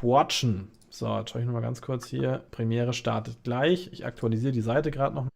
quatschen. So, jetzt schaue ich nochmal ganz kurz hier. Premiere startet gleich. Ich aktualisiere die Seite gerade noch.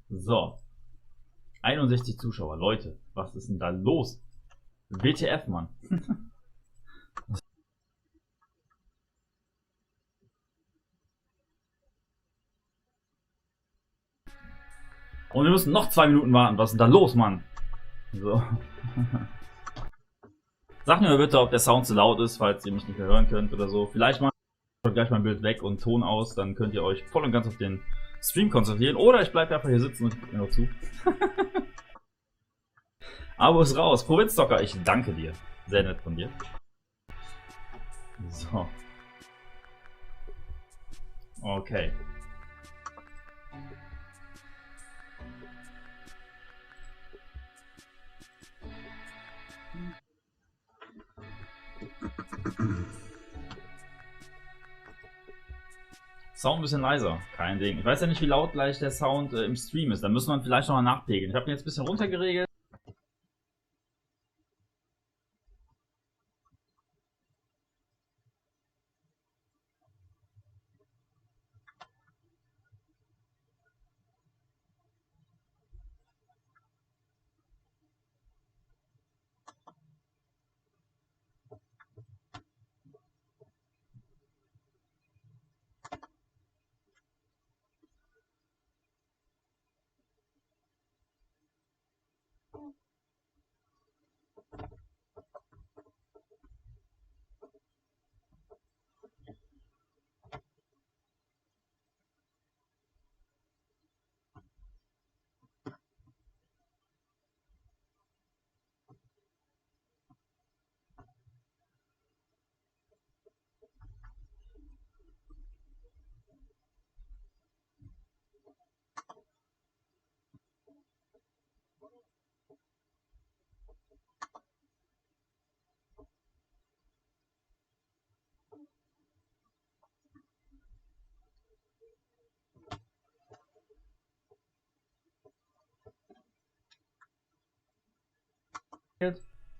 So. 61 Zuschauer. Leute, was ist denn da los? WTF, Mann. Und wir müssen noch 2 Minuten warten. Was ist denn da los, Mann? So. Sagt mir bitte, ob der Sound zu laut ist, falls ihr mich nicht mehr hören könnt oder so. Vielleicht mal gleich mein Bild weg und Ton aus, dann könnt ihr euch voll und ganz auf den Stream konzentrieren. Oder ich bleibe einfach hier sitzen und gucke mir noch zu. Abo ist raus. Provinzdocker, ich danke dir. Sehr nett von dir. So. Okay. Sound ein bisschen leiser, kein Ding. Ich weiß ja nicht, wie laut gleich der Sound im Stream ist. Da müssen wir vielleicht noch mal nachpegeln. Ich habe den jetzt ein bisschen runtergeregelt.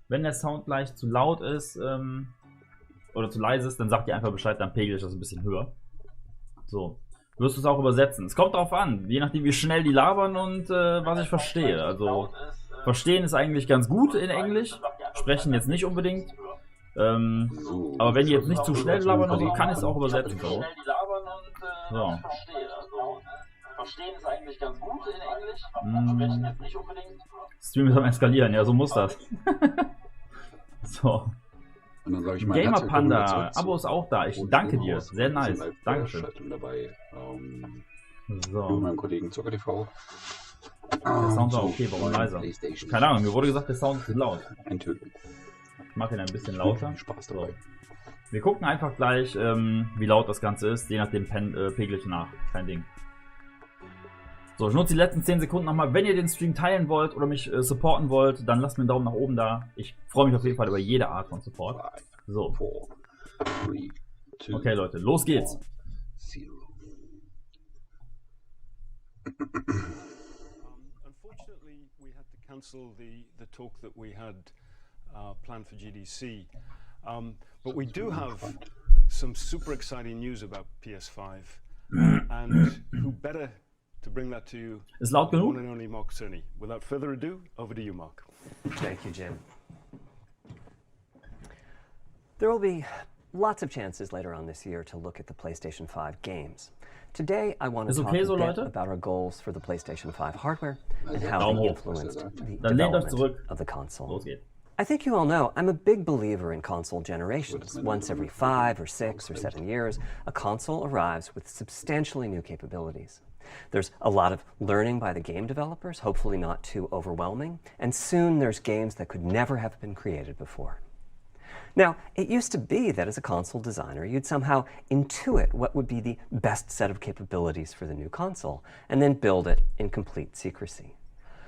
Wenn der Sound gleich zu laut ist oder zu leise ist, dann sagt ihr einfach Bescheid, dann pegel ich das ein bisschen höher. So. Wirst du es auch übersetzen. Es kommt darauf an, je nachdem wie schnell die labern und was ich verstehe. Also verstehen ist eigentlich ganz gut in Englisch, sprechen jetzt nicht unbedingt. Aber wenn die jetzt nicht zu schnell labern oder so, kann ich es auch übersetzen. So. So. Verstehen ist eigentlich ganz gut in Englisch, sprechen jetzt nicht unbedingt. Stream ist am Eskalieren, ja, so muss das. So. Und dann sage ich mal, Gamer Panda, Abo ist auch da. Ich danke dir. Sehr nice. Dankeschön. Dabei, So. meinem Kollegen Zucker TV. Der Sound war okay, warum leiser? Keine Ahnung, mir wurde gesagt, der Sound ist zu laut. Enthüllung. Ich mache ihn ein bisschen lauter. Spaß dabei. Wir gucken einfach gleich, wie laut das Ganze ist. Je nachdem pegel ich nach. Kein Ding. So, ich nutze die letzten 10 Sekunden nochmal. Wenn ihr den Stream teilen wollt oder mich supporten wollt, dann lasst mir einen Daumen nach oben da. Ich freue mich auf jeden Fall über jede Art von Support. So. Okay, Leute, los geht's. Unfortunately, we had to cancel the talk that we had planned for GDC. But we do have some super exciting news about PS5. And who better to bring that to you, Ist laut genug? one and only Mark Cerny. Without further ado, over to you, Mark. Thank you, Jim. There will be lots of chances later on this year to look at the PlayStation 5 games. Today, I want to Ist talk okay a so, bit Leute? about our goals for the PlayStation 5 hardware and how Daumen they hoch. influenced the Dann lehnt euch development zurück. of the console. Los geht's. I think you all know I'm a big believer in console generations. Once every 5 or 6 or 7 years, a console arrives with substantially new capabilities. There's a lot of learning by the game developers, hopefully not too overwhelming, and soon there's games that could never have been created before. Now, it used to be that as a console designer, you'd somehow intuit what would be the best set of capabilities for the new console, and then build it in complete secrecy.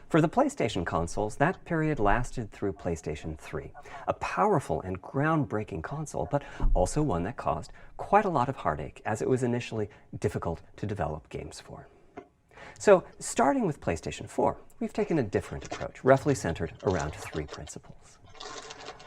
For the PlayStation consoles, that period lasted through PlayStation 3, a powerful and groundbreaking console, but also one that caused quite a lot of heartache, as it was initially difficult to develop games for. So, starting with PlayStation 4, we've taken a different approach, roughly centered around 3 principles.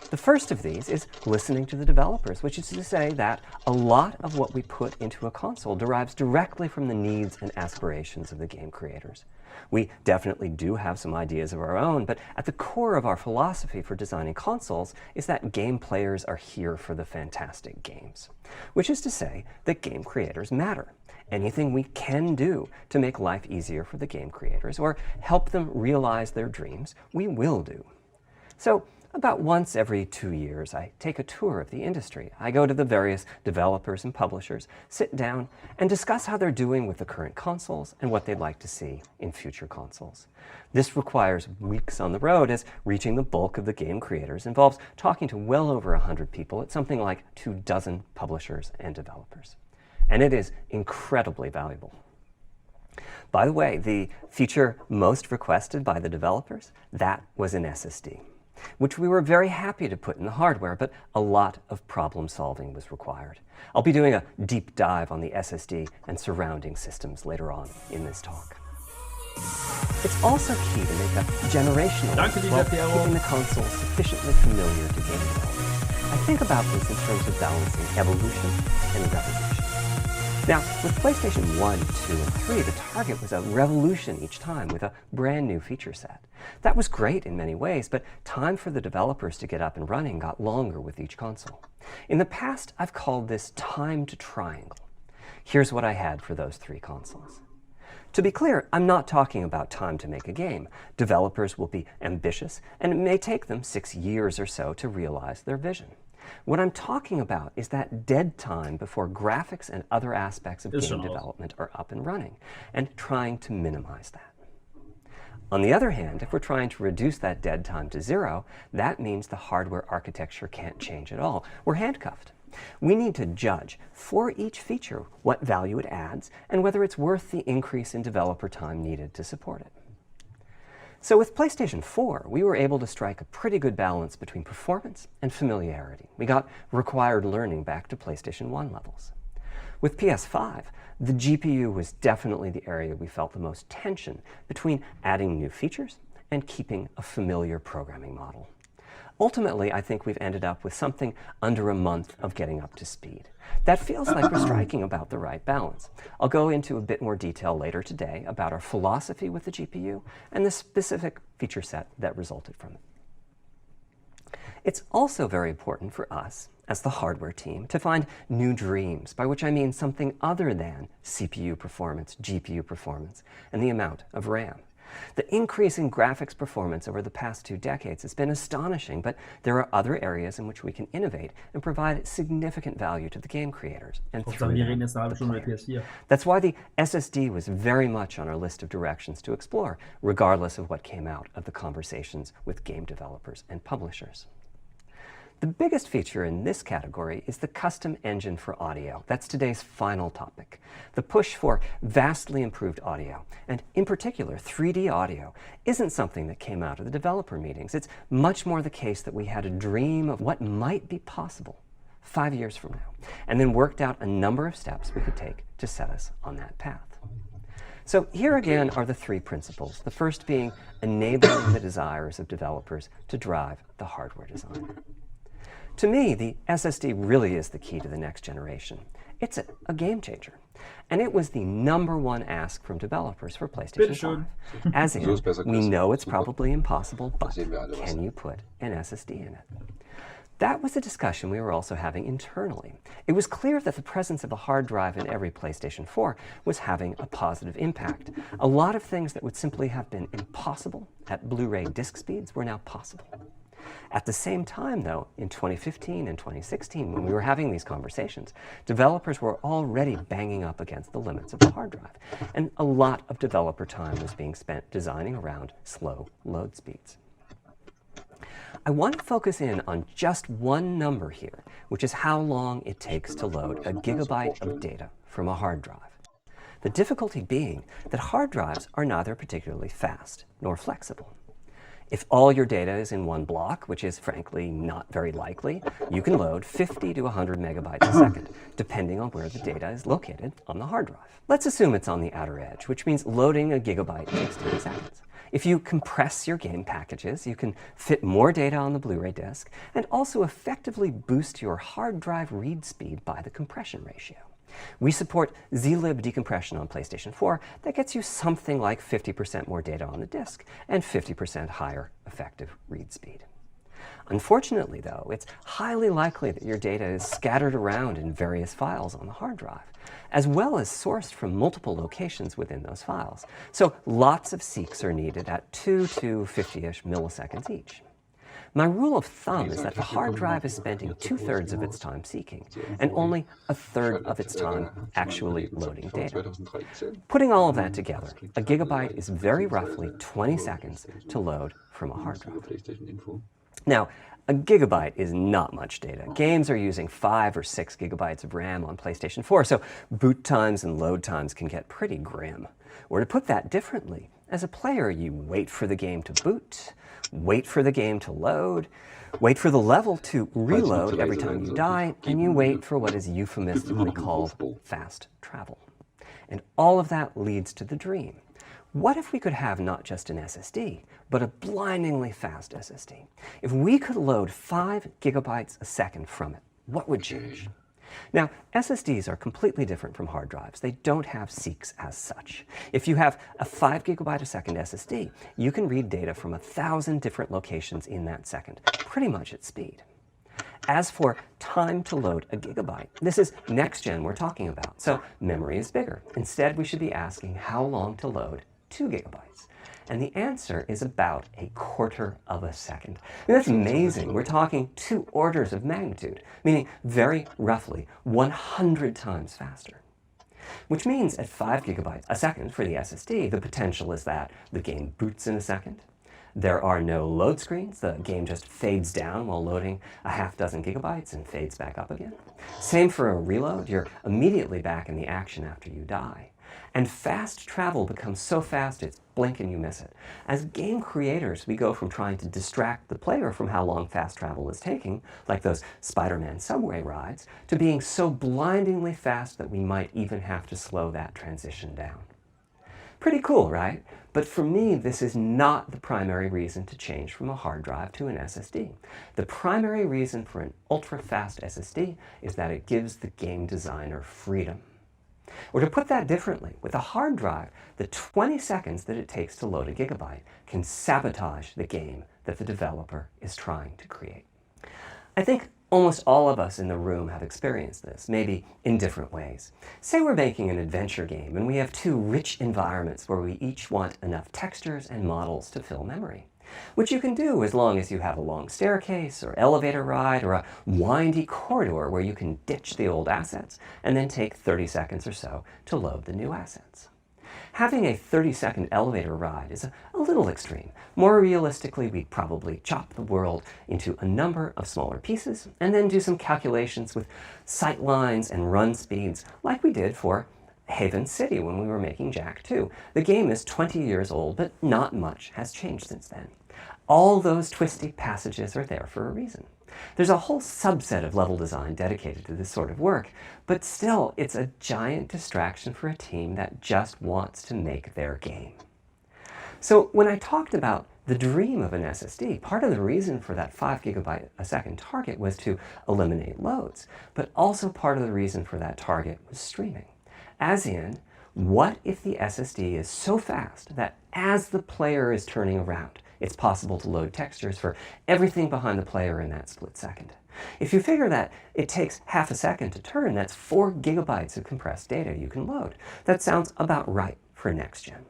The first of these is listening to the developers, which is to say that a lot of what we put into a console derives directly from the needs and aspirations of the game creators. We definitely do have some ideas of our own, but at the core of our philosophy for designing consoles is that game players are here for the fantastic games, which is to say that game creators matter. Anything we can do to make life easier for the game creators or help them realize their dreams, we will do. So, about once every 2 years, I take a tour of the industry. I go to the various developers and publishers, sit down, and discuss how they're doing with the current consoles and what they'd like to see in future consoles. This requires weeks on the road, as reaching the bulk of the game creators involves talking to well over 100 people at something like 24 publishers and developers. And it is incredibly valuable. By the way, the feature most requested by the developers, that was an SSD, which we were very happy to put in the hardware, but a lot of problem solving was required. I'll be doing a deep dive on the SSD and surrounding systems later on in this talk. It's also key to make a generational leap while keeping the console sufficiently familiar to game developers. I think about this in terms of balancing evolution and revolution. Now, with PlayStation 1, 2, and 3, the target was a revolution each time with a brand new feature set. That was great in many ways, but time for the developers to get up and running got longer with each console. In the past, I've called this time to triangle. Here's what I had for those 3 consoles. To be clear, I'm not talking about time to make a game. Developers will be ambitious, and it may take them 6 years or so to realize their vision. What I'm talking about is that dead time before graphics and other aspects of game development are up and running, and trying to minimize that. On the other hand, if we're trying to reduce that dead time to 0, that means the hardware architecture can't change at all. We're handcuffed. We need to judge for each feature what value it adds and whether it's worth the increase in developer time needed to support it. So with PlayStation 4, we were able to strike a pretty good balance between performance and familiarity. We got required learning back to PlayStation 1 levels. With PS5, the GPU was definitely the area we felt the most tension between adding new features and keeping a familiar programming model. Ultimately, I think we've ended up with something under a month of getting up to speed. That feels like we're striking about the right balance. I'll go into a bit more detail later today about our philosophy with the GPU and the specific feature set that resulted from it. It's also very important for us, as the hardware team, to find new dreams, by which I mean something other than CPU performance, GPU performance, and the amount of RAM. The increase in graphics performance over the past 2 decades has been astonishing, but there are other areas in which we can innovate and provide significant value to the game creators and through them, the players. That's why the SSD was very much on our list of directions to explore, regardless of what came out of the conversations with game developers and publishers. The biggest feature in this category is the custom engine for audio. That's today's final topic. The push for vastly improved audio, and in particular 3D audio, isn't something that came out of the developer meetings. It's much more the case that we had a dream of what might be possible 5 years from now, and then worked out a number of steps we could take to set us on that path. So here again are the 3 principles, the first being enabling the desires of developers to drive the hardware design. To me, the SSD really is the key to the next generation. It's a game changer. And it was the #1 ask from developers for PlayStation 5. As in, we know it's probably impossible, but can you put an SSD in it? That was a discussion we were also having internally. It was clear that the presence of a hard drive in every PlayStation 4 was having a positive impact. A lot of things that would simply have been impossible at Blu-ray disc speeds were now possible. At the same time, though, in 2015 and 2016, when we were having these conversations, developers were already banging up against the limits of the hard drive, and a lot of developer time was being spent designing around slow load speeds. I want to focus in on just one number here, which is how long it takes to load a gigabyte of data from a hard drive. The difficulty being that hard drives are neither particularly fast nor flexible. If all your data is in one block, which is frankly not very likely, you can load 50 to 100 megabytes a second, depending on where the data is located on the hard drive. Let's assume it's on the outer edge, which means loading a gigabyte takes 10 seconds. If you compress your game packages, you can fit more data on the Blu-ray disc and also effectively boost your hard drive read speed by the compression ratio. We support zlib decompression on PlayStation 4 that gets you something like 50% more data on the disc and 50% higher effective read speed. Unfortunately, though, it's highly likely that your data is scattered around in various files on the hard drive, as well as sourced from multiple locations within those files. So lots of seeks are needed at 2 to 50-ish milliseconds each. My rule of thumb is that the hard drive is spending 2/3 of its time seeking, and only 1/3 of its time actually loading data. Putting all of that together, a gigabyte is very roughly 20 seconds to load from a hard drive. Now, a gigabyte is not much data. Games are using 5 or 6 gigabytes of RAM on PlayStation 4, so boot times and load times can get pretty grim. Or to put that differently, as a player, you wait for the game to boot, wait for the game to load, wait for the level to reload every time you die, and you wait for what is euphemistically called fast travel. And all of that leads to the dream. What if we could have not just an SSD, but a blindingly fast SSD? If we could load 5 gigabytes a second from it, what would change? Now, SSDs are completely different from hard drives. They don't have seeks as such. If you have a 5 gigabyte a second SSD, you can read data from 1,000 different locations in that second, pretty much at speed. As for time to load a gigabyte, this is next gen we're talking about, so memory is bigger. Instead, we should be asking how long to load 2 gigabytes. And the answer is about 1/4 of a second. That's amazing. We're talking 2 orders of magnitude, meaning very roughly 100 times faster. Which means at 5 gigabytes a second for the SSD, the potential is that the game boots in a second. There are no load screens. The game just fades down while loading a half dozen gigabytes and fades back up again. Same for a reload. You're immediately back in the action after you die. And fast travel becomes so fast it's blink and you miss it. As game creators, we go from trying to distract the player from how long fast travel is taking, like those Spider-Man subway rides, to being so blindingly fast that we might even have to slow that transition down. Pretty cool, right? But for me, this is not the primary reason to change from a hard drive to an SSD. The primary reason for an ultra-fast SSD is that it gives the game designer freedom. Or to put that differently, with a hard drive, the 20 seconds that it takes to load a gigabyte can sabotage the game that the developer is trying to create. I think almost all of us in the room have experienced this, maybe in different ways. Say we're making an adventure game and we have 2 rich environments where we each want enough textures and models to fill memory. Which you can do as long as you have a long staircase or elevator ride or a windy corridor where you can ditch the old assets and then take 30 seconds or so to load the new assets. Having a 30-second elevator ride is a little extreme. More realistically, we'd probably chop the world into a number of smaller pieces and then do some calculations with sight lines and run speeds like we did for Haven City when we were making Jak 2. The game is 20 years old, but not much has changed since then. All those twisty passages are there for a reason. There's a whole subset of level design dedicated to this sort of work, but still, it's a giant distraction for a team that just wants to make their game. So when I talked about the dream of an SSD, part of the reason for that 5 gigabyte a second target was to eliminate loads, but also part of the reason for that target was streaming. As in, what if the SSD is so fast that as the player is turning around, it's possible to load textures for everything behind the player in that split second? If you figure that it takes half a second to turn, that's 4 gigabytes of compressed data you can load. That sounds about right for next gen.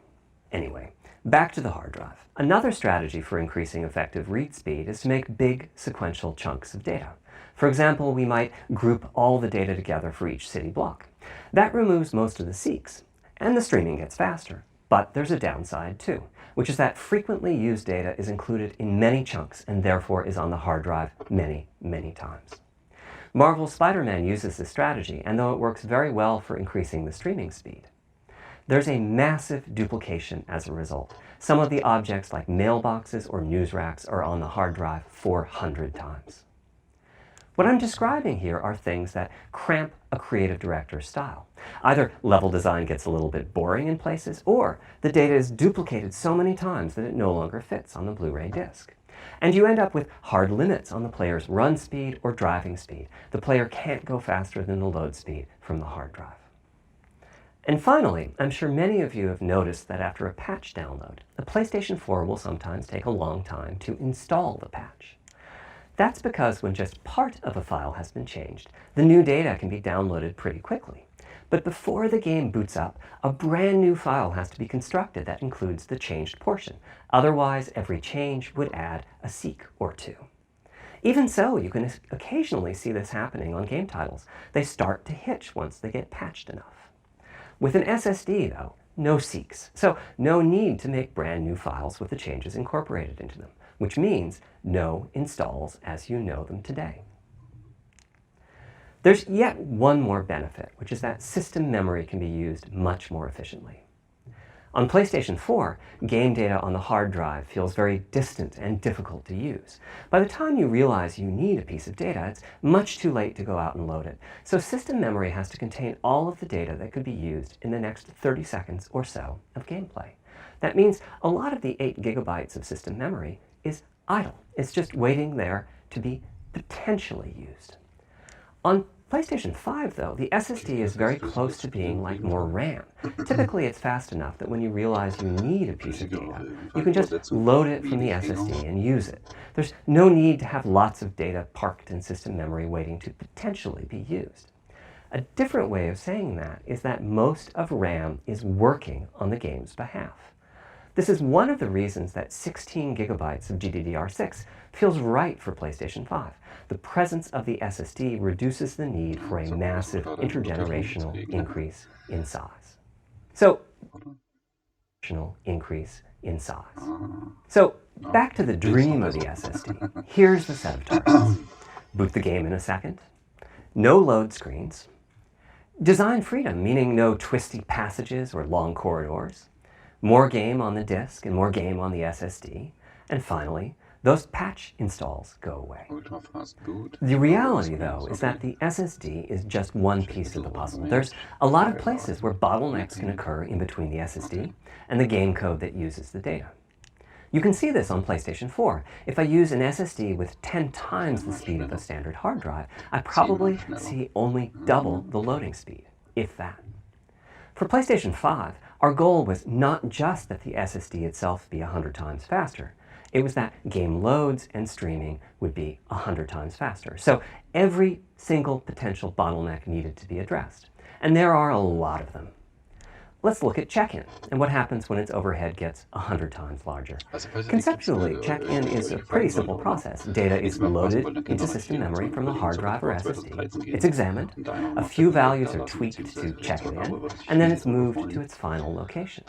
Anyway, Back to the hard drive. Another strategy for increasing effective read speed is to make big sequential chunks of data. For example, we might group all the data together for each city block. That removes most of the seeks, and the streaming gets faster. But there's a downside too, which is that frequently used data is included in many chunks and therefore is on the hard drive many, many times. Marvel's Spider-Man uses this strategy, and though it works very well for increasing the streaming speed, there's a massive duplication as a result. Some of the objects like mailboxes or news racks are on the hard drive 400 times. What I'm describing here are things that cramp a creative director's style. Either level design gets a little bit boring in places, or the data is duplicated so many times that it no longer fits on the Blu-ray disc. And you end up with hard limits on the player's run speed or driving speed. The player can't go faster than the load speed from the hard drive. And finally, I'm sure many of you have noticed that after a patch download, the PlayStation 4 will sometimes take a long time to install the patch. That's because when just part of a file has been changed, the new data can be downloaded pretty quickly. But before the game boots up, a brand new file has to be constructed that includes the changed portion. Otherwise, every change would add a seek or two. Even so, you can occasionally see this happening on game titles. They start to hitch once they get patched enough. With an SSD, though, no seeks, so no need to make brand new files with the changes incorporated into them, which means no installs as you know them today. There's yet one more benefit, which is that system memory can be used much more efficiently. On PlayStation 4, game data on the hard drive feels very distant and difficult to use. By the time you realize you need a piece of data, it's much too late to go out and load it. So system memory has to contain all of the data that could be used in the next 30 seconds or so of gameplay. That means a lot of the 8 gigabytes of system memory is idle. It's just waiting there to be potentially used. On PlayStation 5, though, the SSD is very close to being like more RAM. Typically, it's fast enough that when you realize you need a piece of data, you can just load it from the SSD and use it. There's no need to have lots of data parked in system memory waiting to potentially be used. A different way of saying that is that most of RAM is working on the game's behalf. This is one of the reasons that 16 gigabytes of GDDR6 feels right for PlayStation 5. The presence of the SSD reduces the need for a massive intergenerational increase in size. So, back to the dream of the SSD. Here's the set of targets. Boot the game in a second. No load screens. Design freedom, meaning no twisty passages or long corridors. More game on the disk and more game on the SSD. And finally, those patch installs go away. The reality, though, is that the SSD is just one piece of the puzzle. There's a lot of places where bottlenecks can occur in between the SSD and the game code that uses the data. You can see this on PlayStation 4. If I use an SSD with 10 times the speed of a standard hard drive, I probably see only double the loading speed, if that. For PlayStation 5, our goal was not just that the SSD itself be 100 times faster. It was that game loads and streaming would be 100 times faster. So every single potential bottleneck needed to be addressed. And there are a lot of them. Let's look at check-in and what happens when its overhead gets 100 times larger. Conceptually, check-in is a pretty simple process. Data is loaded into system memory from the hard drive or SSD. It's examined, a few values are tweaked to check it in, and then it's moved to its final location.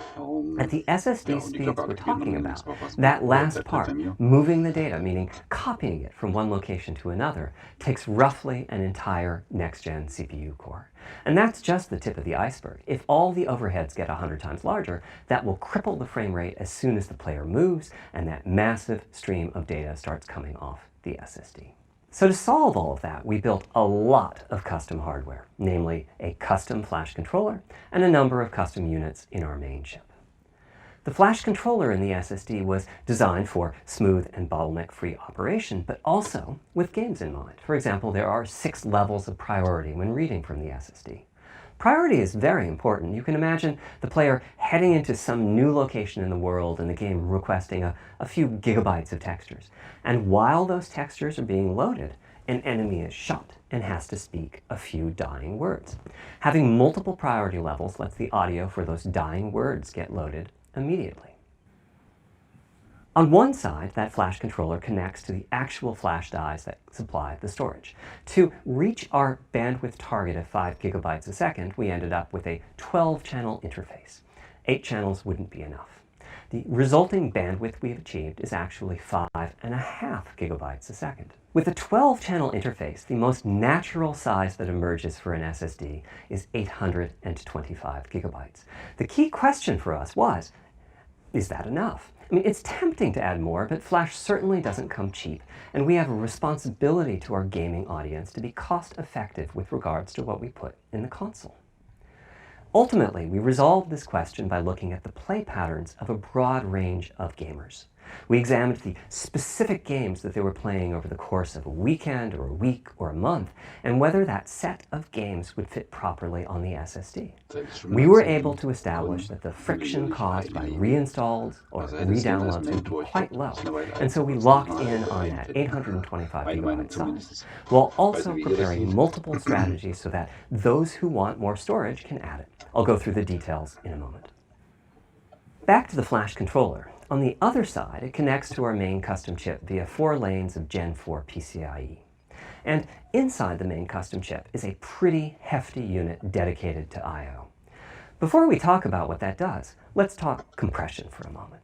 At the SSD speeds we're talking about, that last part, moving the data, meaning copying it from one location to another, takes roughly an entire next-gen CPU core. And that's just the tip of the iceberg. If all the overheads get 100 times larger, that will cripple the frame rate as soon as the player moves and that massive stream of data starts coming off the SSD. So to solve all of that, we built a lot of custom hardware, namely a custom flash controller and a number of custom units in our main chip. The flash controller in the SSD was designed for smooth and bottleneck-free operation, but also with games in mind. For example, there are 6 levels of priority when reading from the SSD. Priority is very important. You can imagine the player heading into some new location in the world and the game requesting a few gigabytes of textures. And while those textures are being loaded, an enemy is shot and has to speak a few dying words. Having multiple priority levels lets the audio for those dying words get loaded immediately. On one side, that flash controller connects to the actual flash dies that supply the storage. To reach our bandwidth target of 5 gigabytes a second, we ended up with a 12-channel interface. 8 channels wouldn't be enough. The resulting bandwidth we've achieved is actually 5.5 gigabytes a second. With a 12-channel interface, the most natural size that emerges for an SSD is 825 gigabytes. The key question for us was, is that enough? I mean, it's tempting to add more, but flash certainly doesn't come cheap, and we have a responsibility to our gaming audience to be cost-effective with regards to what we put in the console. Ultimately, we resolved this question by looking at the play patterns of a broad range of gamers. We examined the specific games that they were playing over the course of a weekend or a week or a month, and whether that set of games would fit properly on the SSD. We were able to establish that the friction caused by reinstalls or re-downloads would be quite low, and so we locked in on that 825 gigabyte size, while also preparing multiple strategies so that those who want more storage can add it. I'll go through the details in a moment. Back to the flash controller. On the other side, it connects to our main custom chip via 4 lanes of Gen 4 PCIe. And inside the main custom chip is a pretty hefty unit dedicated to I/O. Before we talk about what that does, let's talk compression for a moment.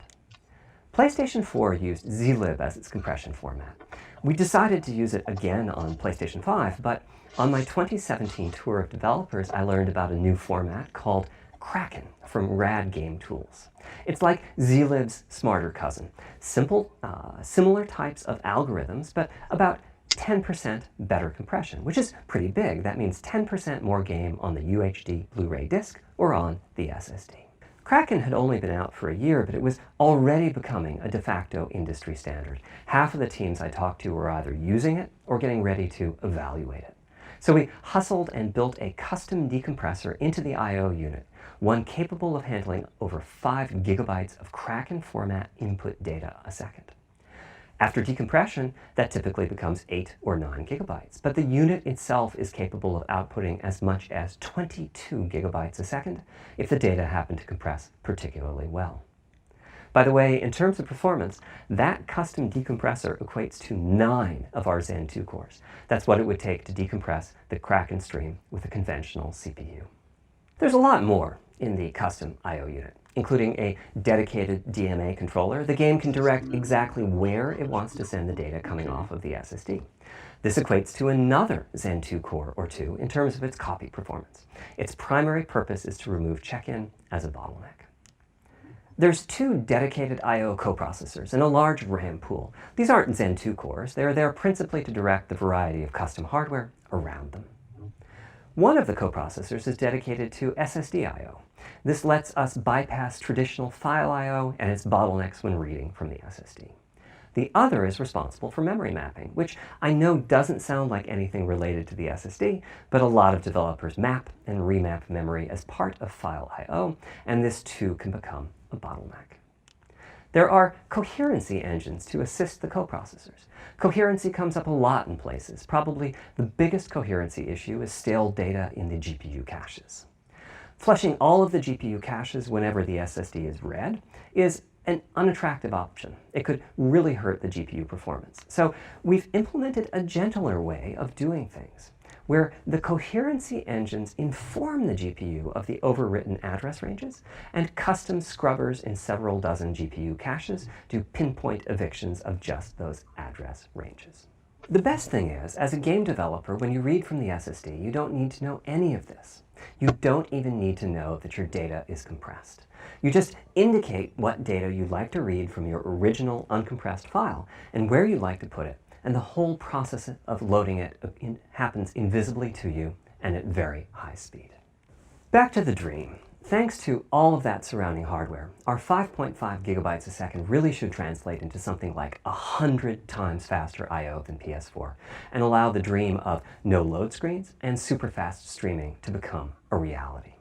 PlayStation 4 used zlib as its compression format. We decided to use it again on PlayStation 5, but on my 2017 tour of developers, I learned about a new format called Kraken from Rad Game Tools. It's like zlib's smarter cousin. Simple, similar types of algorithms, but about 10% better compression, which is pretty big. That means 10% more game on the UHD Blu-ray disc or on the SSD. Kraken had only been out for a year, but it was already becoming a de facto industry standard. Half of the teams I talked to were either using it or getting ready to evaluate it. So we hustled and built a custom decompressor into the I/O unit, one capable of handling over 5 gigabytes of Kraken format input data a second. After decompression, that typically becomes 8 or 9 gigabytes, but the unit itself is capable of outputting as much as 22 gigabytes a second if the data happen to compress particularly well. By the way, in terms of performance, that custom decompressor equates to 9 of our Zen 2 cores. That's what it would take to decompress the Kraken stream with a conventional CPU. There's a lot more in the custom I/O unit, including a dedicated DMA controller. The game can direct exactly where it wants to send the data coming off of the SSD. This equates to another Zen 2 core or 2 in terms of its copy performance. Its primary purpose is to remove check-in as a bottleneck. There's 2 dedicated I/O coprocessors and a large RAM pool. These aren't Zen 2 cores. They're there principally to direct the variety of custom hardware around them. One of the coprocessors is dedicated to SSD I/O. This lets us bypass traditional file I/O and its bottlenecks when reading from the SSD. The other is responsible for memory mapping, which I know doesn't sound like anything related to the SSD, but a lot of developers map and remap memory as part of file I/O, and this too can become a bottleneck. There are coherency engines to assist the coprocessors. Coherency comes up a lot in places. Probably the biggest coherency issue is stale data in the GPU caches. Flushing all of the GPU caches whenever the SSD is read is an unattractive option. It could really hurt the GPU performance. So we've implemented a gentler way of doing things, where the coherency engines inform the GPU of the overwritten address ranges, and custom scrubbers in several dozen GPU caches do pinpoint evictions of just those address ranges. The best thing is, as a game developer, when you read from the SSD, you don't need to know any of this. You don't even need to know that your data is compressed. You just indicate what data you'd like to read from your original uncompressed file and where you'd like to put it, and the whole process of loading it happens invisibly to you and at very high speed. Back to the dream. Thanks to all of that surrounding hardware, our 5.5 gigabytes a second really should translate into something like 100 times faster I/O than PS4 and allow the dream of no load screens and super fast streaming to become a reality.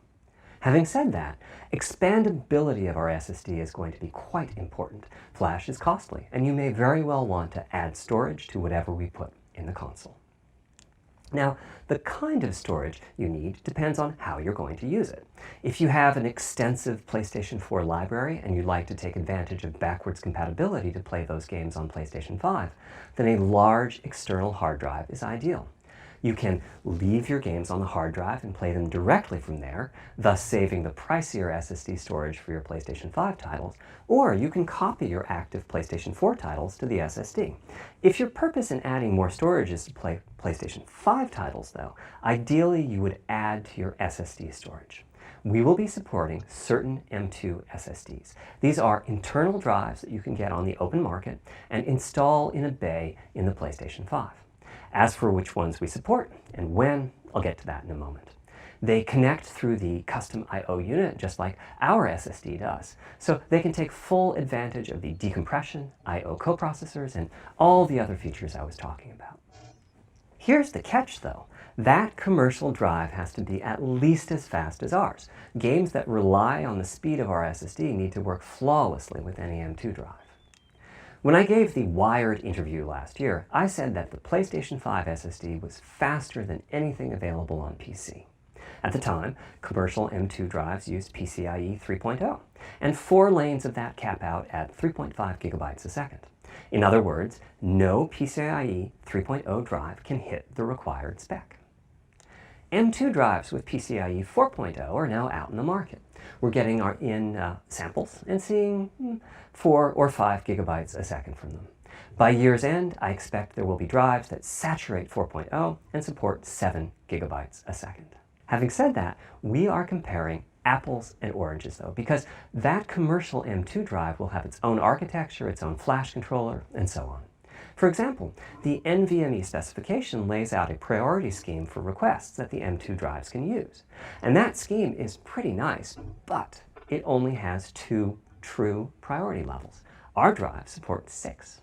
Having said that, expandability of our SSD is going to be quite important. Flash is costly, and you may very well want to add storage to whatever we put in the console. Now, the kind of storage you need depends on how you're going to use it. If you have an extensive PlayStation 4 library and you'd like to take advantage of backwards compatibility to play those games on PlayStation 5, then a large external hard drive is ideal. You can leave your games on the hard drive and play them directly from there, thus saving the pricier SSD storage for your PlayStation 5 titles, or you can copy your active PlayStation 4 titles to the SSD. If your purpose in adding more storage is to play PlayStation 5 titles, though, ideally you would add to your SSD storage. We will be supporting certain M2 SSDs. These are internal drives that you can get on the open market and install in a bay in the PlayStation 5. As for which ones we support and when, I'll get to that in a moment. They connect through the custom I/O unit just like our SSD does, so they can take full advantage of the decompression, I/O coprocessors, and all the other features I was talking about. Here's the catch though. That commercial drive has to be at least as fast as ours. Games that rely on the speed of our SSD need to work flawlessly with any M2 drive. When I gave the Wired interview last year, I said that the PlayStation 5 SSD was faster than anything available on PC. At the time, commercial M2 drives used PCIe 3.0, and 4 lanes of that cap out at 3.5 gigabytes a second. In other words, no PCIe 3.0 drive can hit the required spec. M2 drives with PCIe 4.0 are now out in the market. We're getting samples and seeing 4 or 5 gigabytes a second from them. By year's end, I expect there will be drives that saturate 4.0 and support 7 gigabytes a second. Having said that, we are comparing apples and oranges though, because that commercial M2 drive will have its own architecture, its own flash controller, and so on. For example, the NVMe specification lays out a priority scheme for requests that the M2 drives can use. And that scheme is pretty nice, but it only has 2 true priority levels. Our drive supports 6.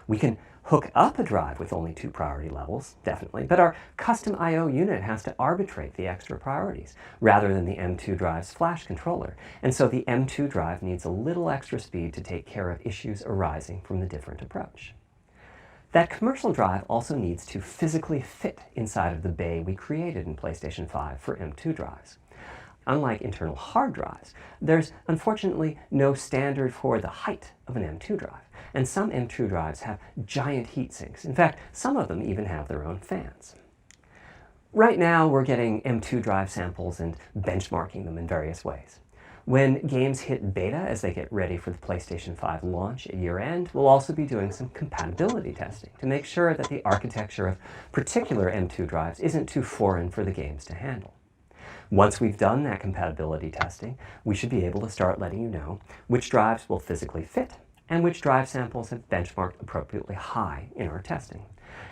We can hook up a drive with only 2 priority levels, definitely, but our custom I/O unit has to arbitrate the extra priorities rather than the M2 drive's flash controller. And so the M2 drive needs a little extra speed to take care of issues arising from the different approach. That commercial drive also needs to physically fit inside of the bay we created in PlayStation 5 for M2 drives. Unlike internal hard drives, there's unfortunately no standard for the height of an M2 drive, and some M2 drives have giant heat sinks. In fact, some of them even have their own fans. Right now, we're getting M2 drive samples and benchmarking them in various ways. When games hit beta as they get ready for the PlayStation 5 launch at year end, we'll also be doing some compatibility testing to make sure that the architecture of particular M2 drives isn't too foreign for the games to handle. Once we've done that compatibility testing, we should be able to start letting you know which drives will physically fit and which drive samples have benchmarked appropriately high in our testing.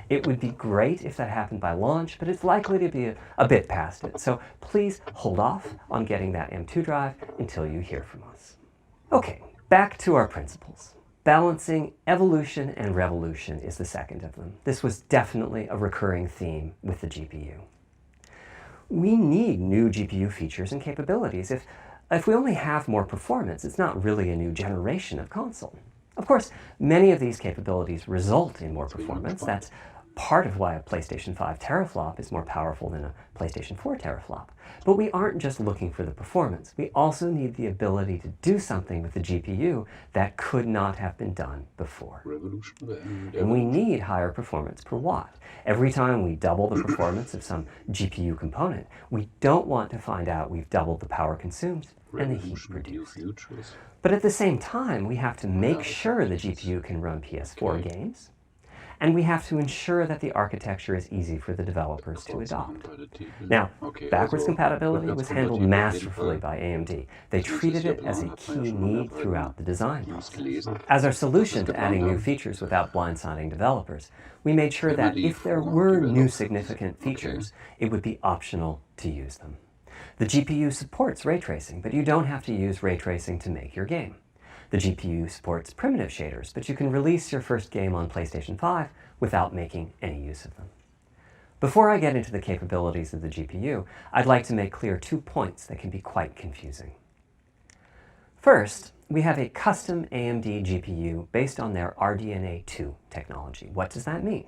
It would be great if that happened by launch, but it's likely to be a bit past it, so please hold off on getting that M2 drive until you hear from us. Okay, back to our principles. Balancing evolution and revolution is the second of them. This was definitely a recurring theme with the GPU. We need new GPU features and capabilities. If we only have more performance, it's not really a new generation of console. Of course, many of these capabilities result in more performance. That's part of why a PlayStation 5 teraflop is more powerful than a PlayStation 4 teraflop. But we aren't just looking for the performance. We also need the ability to do something with the GPU that could not have been done before. And we need higher performance per watt. Every time we double the performance of some GPU component, we don't want to find out we've doubled the power consumed and the heat produced. But at the same time, we have to make sure the GPU can run PS4 games, and we have to ensure that the architecture is easy for the developers to adopt. Now, backwards compatibility was handled masterfully by AMD. They treated it as a key need throughout the design process. As our solution to adding new features without blindsiding developers, we made sure that if there were new significant features, it would be optional to use them. The GPU supports ray tracing, but you don't have to use ray tracing to make your game. The GPU supports primitive shaders, but you can release your first game on PlayStation 5 without making any use of them. Before I get into the capabilities of the GPU, I'd like to make clear 2 points that can be quite confusing. First, we have a custom AMD GPU based on their RDNA 2 technology. What does that mean?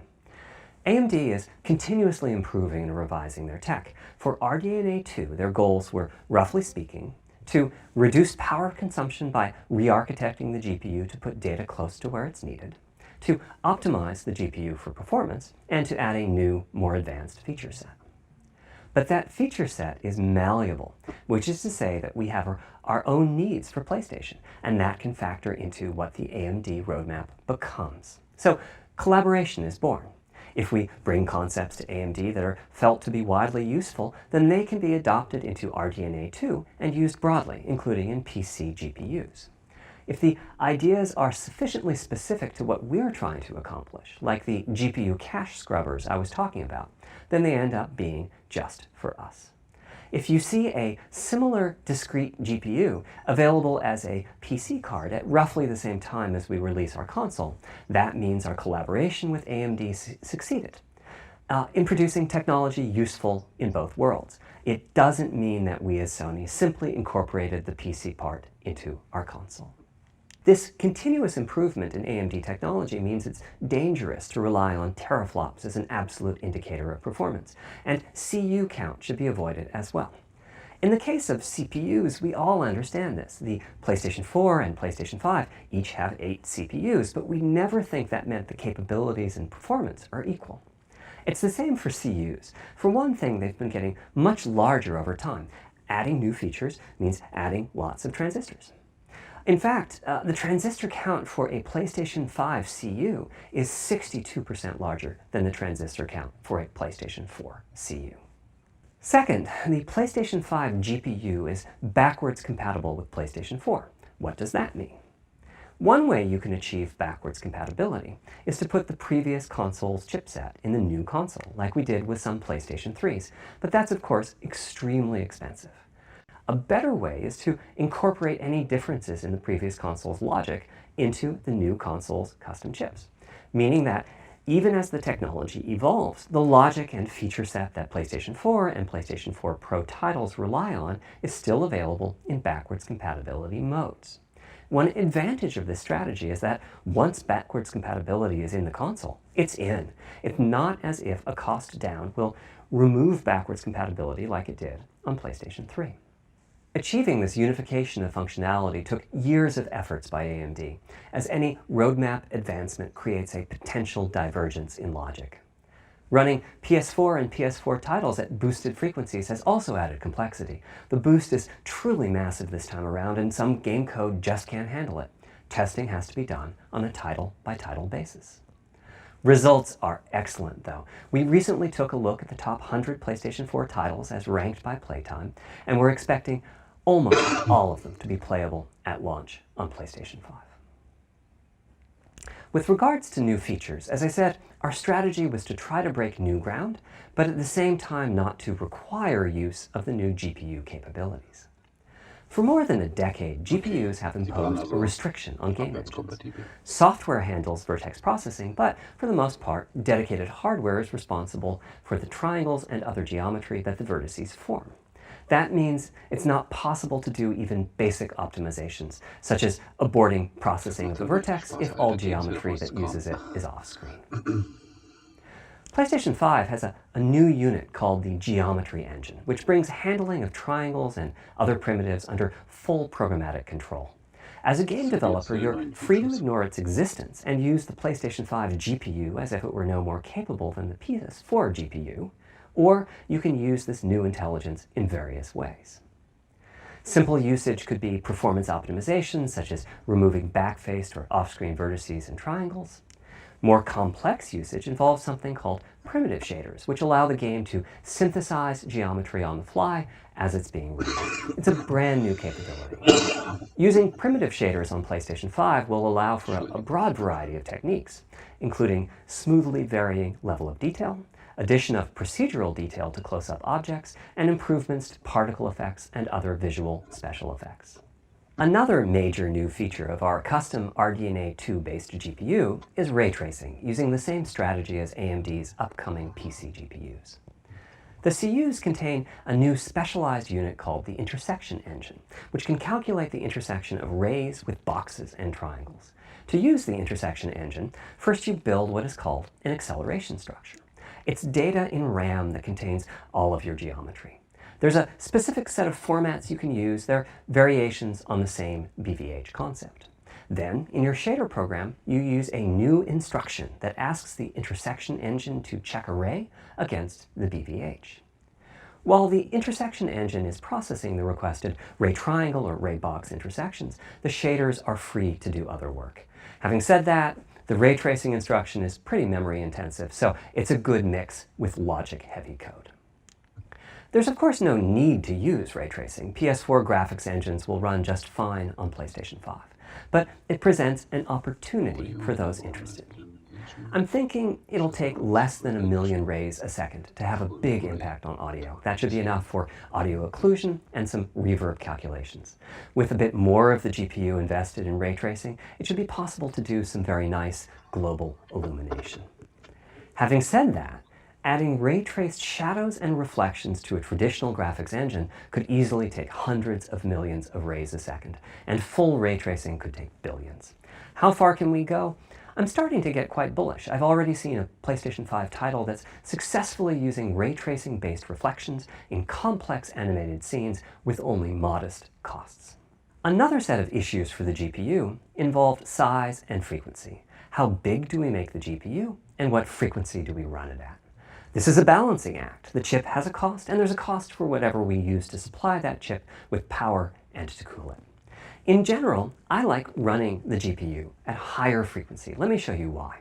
AMD is continuously improving and revising their tech. For RDNA 2, their goals were, roughly speaking, to reduce power consumption by re-architecting the GPU to put data close to where it's needed, to optimize the GPU for performance, and to add a new, more advanced feature set. But that feature set is malleable, which is to say that we have our own needs for PlayStation, and that can factor into what the AMD roadmap becomes. So collaboration is born. If we bring concepts to AMD that are felt to be widely useful, then they can be adopted into RDNA 2 and used broadly, including in PC GPUs. If the ideas are sufficiently specific to what we're trying to accomplish, like the GPU cache scrubbers I was talking about, then they end up being just for us. If you see a similar discrete GPU available as a PC card at roughly the same time as we release our console, that means our collaboration with AMD succeeded in producing technology useful in both worlds. It doesn't mean that we as Sony simply incorporated the PC part into our console. This continuous improvement in AMD technology means it's dangerous to rely on teraflops as an absolute indicator of performance, and CU count should be avoided as well. In the case of CPUs, we all understand this. The PlayStation 4 and PlayStation 5 each have 8 CPUs, but we never think that meant the capabilities and performance are equal. It's the same for CUs. For one thing, they've been getting much larger over time. Adding new features means adding lots of transistors. In fact, the transistor count for a PlayStation 5 CU is 62% larger than the transistor count for a PlayStation 4 CU. Second, the PlayStation 5 GPU is backwards compatible with PlayStation 4. What does that mean? One way you can achieve backwards compatibility is to put the previous console's chipset in the new console, like we did with some PlayStation 3s, but that's of course extremely expensive. A better way is to incorporate any differences in the previous console's logic into the new console's custom chips, meaning that even as the technology evolves, the logic and feature set that PlayStation 4 and PlayStation 4 Pro titles rely on is still available in backwards compatibility modes. One advantage of this strategy is that once backwards compatibility is in the console, it's in. It's not as if a cost down will remove backwards compatibility like it did on PlayStation 3. Achieving this unification of functionality took years of efforts by AMD, as any roadmap advancement creates a potential divergence in logic. Running PS4 and PS4 titles at boosted frequencies has also added complexity. The boost is truly massive this time around, and some game code just can't handle it. Testing has to be done on a title-by-title basis. Results are excellent, though. We recently took a look at the top 100 PlayStation 4 titles as ranked by playtime, and we're expecting almost all of them to be playable at launch on PlayStation 5. With regards to new features, as I said, our strategy was to try to break new ground, but at the same time not to require use of the new GPU capabilities. For more than a decade, GPUs have imposed a restriction on game engines. Software handles vertex processing, but for the most part, dedicated hardware is responsible for the triangles and other geometry that the vertices form. That means it's not possible to do even basic optimizations, such as aborting processing of the vertex if all geometry that uses it is off-screen. PlayStation 5 has a new unit called the Geometry Engine, which brings handling of triangles and other primitives under full programmatic control. As a game developer, you're free to ignore its existence and use the PlayStation 5 GPU as if it were no more capable than the PS4 GPU, or you can use this new intelligence in various ways. Simple usage could be performance optimization, such as removing backfaced or off-screen vertices and triangles. More complex usage involves something called primitive shaders, which allow the game to synthesize geometry on the fly as it's being rendered. It's a brand new capability. Using primitive shaders on PlayStation 5 will allow for a broad variety of techniques, including smoothly varying level of detail, addition of procedural detail to close-up objects, and improvements to particle effects and other visual special effects. Another major new feature of our custom RDNA 2-based GPU is ray tracing, using the same strategy as AMD's upcoming PC GPUs. The CUs contain a new specialized unit called the intersection engine, which can calculate the intersection of rays with boxes and triangles. To use the intersection engine, first you build what is called an acceleration structure. It's data in RAM that contains all of your geometry. There's a specific set of formats you can use. They're variations on the same BVH concept. Then, in your shader program, you use a new instruction that asks the intersection engine to check array against the BVH. While the intersection engine is processing the requested ray triangle or ray box intersections, the shaders are free to do other work. Having said that, the ray tracing instruction is pretty memory intensive, so it's a good mix with logic-heavy code. There's of course no need to use ray tracing. PS4 graphics engines will run just fine on PlayStation 5. But it presents an opportunity for those interested. I'm thinking it'll take less than 1 million rays a second to have a big impact on audio. That should be enough for audio occlusion and some reverb calculations. With a bit more of the GPU invested in ray tracing, it should be possible to do some very nice global illumination. Having said that, adding ray-traced shadows and reflections to a traditional graphics engine could easily take hundreds of millions of rays a second, and full ray tracing could take billions. How far can we go? I'm starting to get quite bullish. I've already seen a PlayStation 5 title that's successfully using ray tracing-based reflections in complex animated scenes with only modest costs. Another set of issues for the GPU involved size and frequency. How big do we make the GPU, and what frequency do we run it at? This is a balancing act. The chip has a cost, and there's a cost for whatever we use to supply that chip with power and to cool it. In general, I like running the GPU at higher frequency. Let me show you why.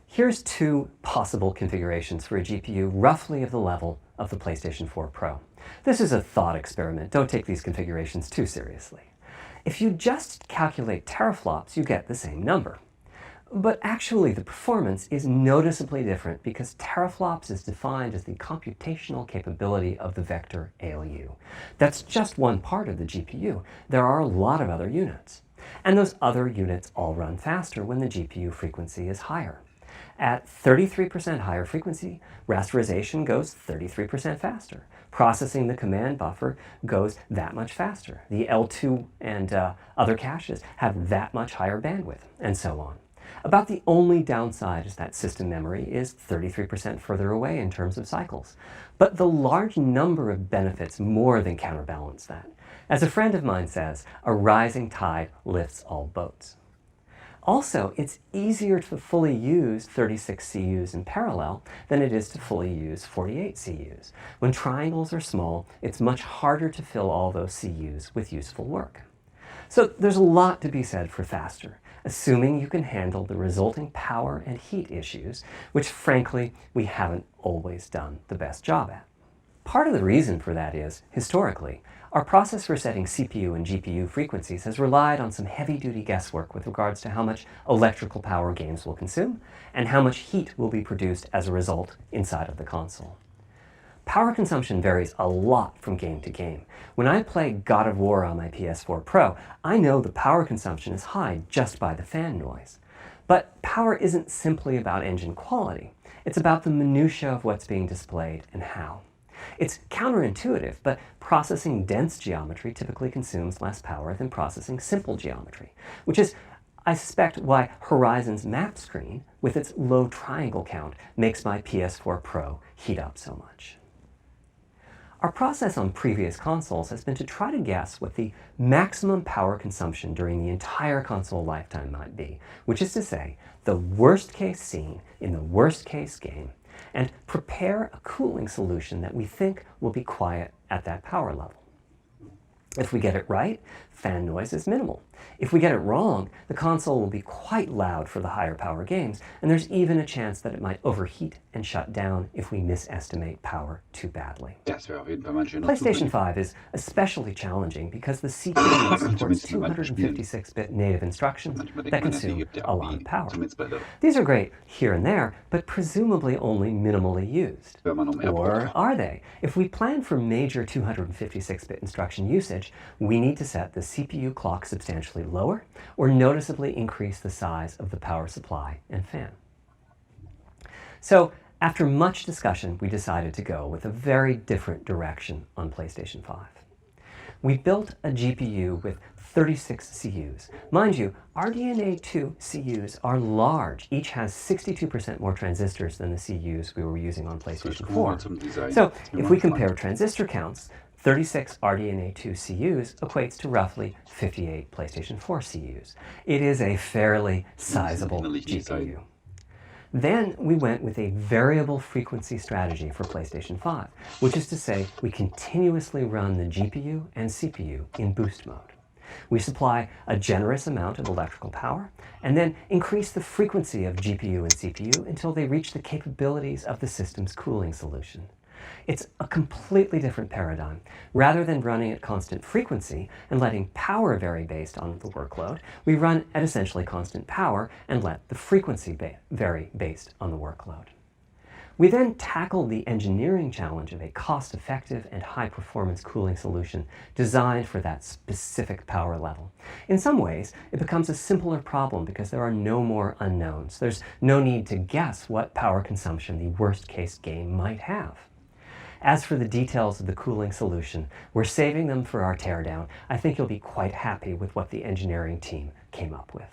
Here's 2 possible configurations for a GPU roughly of the level of the PlayStation 4 Pro. This is a thought experiment. Don't take these configurations too seriously. If you just calculate teraflops, you get the same number. But actually, the performance is noticeably different because teraflops is defined as the computational capability of the vector ALU. That's just one part of the GPU. There are a lot of other units. And those other units all run faster when the GPU frequency is higher. At 33% higher frequency, rasterization goes 33% faster. Processing the command buffer goes that much faster. The L2 and other caches have that much higher bandwidth, and so on. About the only downside is that system memory is 33% further away in terms of cycles. But the large number of benefits more than counterbalance that. As a friend of mine says, a rising tide lifts all boats. Also, it's easier to fully use 36 CUs in parallel than it is to fully use 48 CUs. When triangles are small, it's much harder to fill all those CUs with useful work. So there's a lot to be said for faster, assuming you can handle the resulting power and heat issues, which frankly, we haven't always done the best job at. Part of the reason for that is, historically, our process for setting CPU and GPU frequencies has relied on some heavy-duty guesswork with regards to how much electrical power games will consume and how much heat will be produced as a result inside of the console. Power consumption varies a lot from game to game. When I play God of War on my PS4 Pro, I know the power consumption is high just by the fan noise. But power isn't simply about engine quality. It's about the minutiae of what's being displayed and how. It's counterintuitive, but processing dense geometry typically consumes less power than processing simple geometry, which is, I suspect, why Horizon's map screen, with its low triangle count, makes my PS4 Pro heat up so much. Our process on previous consoles has been to try to guess what the maximum power consumption during the entire console lifetime might be, which is to say, the worst case scene in the worst case game, and prepare a cooling solution that we think will be quiet at that power level. If we get it right, fan noise is minimal. If we get it wrong, the console will be quite loud for the higher power games, and there's even a chance that it might overheat and shut down if we misestimate power too badly. PlayStation 5 is especially challenging because the CPU supports 256-bit native instructions that consume a lot of power. These are great here and there, but presumably only minimally used. Or are they? If we plan for major 256-bit instruction usage, we need to set the CPU clock substantially lower or noticeably increase the size of the power supply and fan. So, after much discussion, we decided to go with a very different direction on PlayStation 5. we built a GPU with 36 CUs. Mind you, RDNA 2 CUs are large. Each has 62% more transistors than the CUs we were using on PlayStation 4. So if we compare transistor counts, 36 RDNA 2 CUs equates to roughly 58 PlayStation 4 CUs. It is a fairly sizable GPU. Then we went with a variable frequency strategy for PlayStation 5, which is to say we continuously run the GPU and CPU in boost mode. We supply a generous amount of electrical power and then increase the frequency of GPU and CPU until they reach the capabilities of the system's cooling solution. It's a completely different paradigm. Rather than running at constant frequency and letting power vary based on the workload, we run at essentially constant power and let the frequency vary based on the workload. We then tackled the engineering challenge of a cost-effective and high-performance cooling solution designed for that specific power level. In some ways, it becomes a simpler problem because there are no more unknowns. There's no need to guess what power consumption the worst-case game might have. As for the details of the cooling solution, we're saving them for our teardown. I think you'll be quite happy with what the engineering team came up with.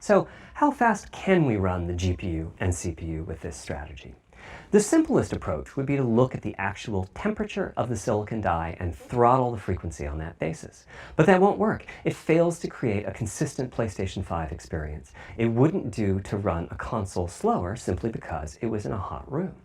So, how fast can we run the GPU and CPU with this strategy? The simplest approach would be to look at the actual temperature of the silicon die and throttle the frequency on that basis. But that won't work. It fails to create a consistent PlayStation 5 experience. It wouldn't do to run a console slower simply because it was in a hot room.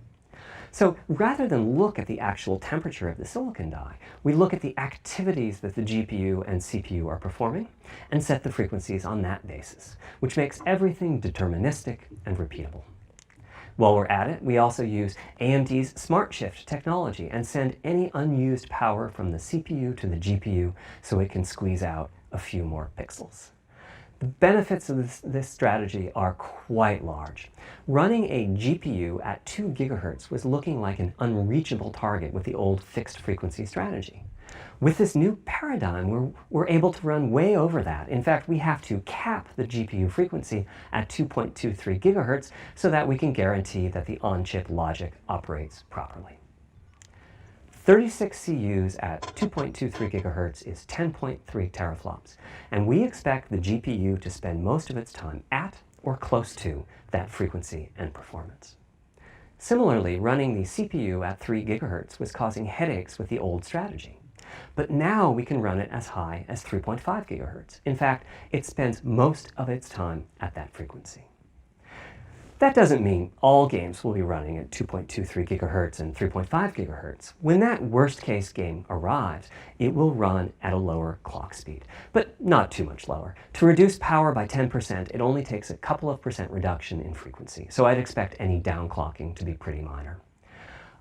So rather than look at the actual temperature of the silicon die, we look at the activities that the GPU and CPU are performing and set the frequencies on that basis, which makes everything deterministic and repeatable. While we're at it, we also use AMD's Smart Shift technology and send any unused power from the CPU to the GPU so it can squeeze out a few more pixels. The benefits of this strategy are quite large. Running a GPU at 2 GHz was looking like an unreachable target with the old fixed frequency strategy. With this new paradigm, we're able to run way over that. In fact, we have to cap the GPU frequency at 2.23 GHz so that we can guarantee that the on-chip logic operates properly. 36 CUs at 2.23 GHz is 10.3 teraflops, and we expect the GPU to spend most of its time at or close to that frequency and performance. Similarly, running the CPU at 3 GHz was causing headaches with the old strategy. But now we can run it as high as 3.5 GHz. In fact, it spends most of its time at that frequency. That doesn't mean all games will be running at 2.23 GHz and 3.5 GHz. When that worst-case game arrives, it will run at a lower clock speed, but not too much lower. To reduce power by 10%, it only takes a couple of % reduction in frequency, so I'd expect any downclocking to be pretty minor.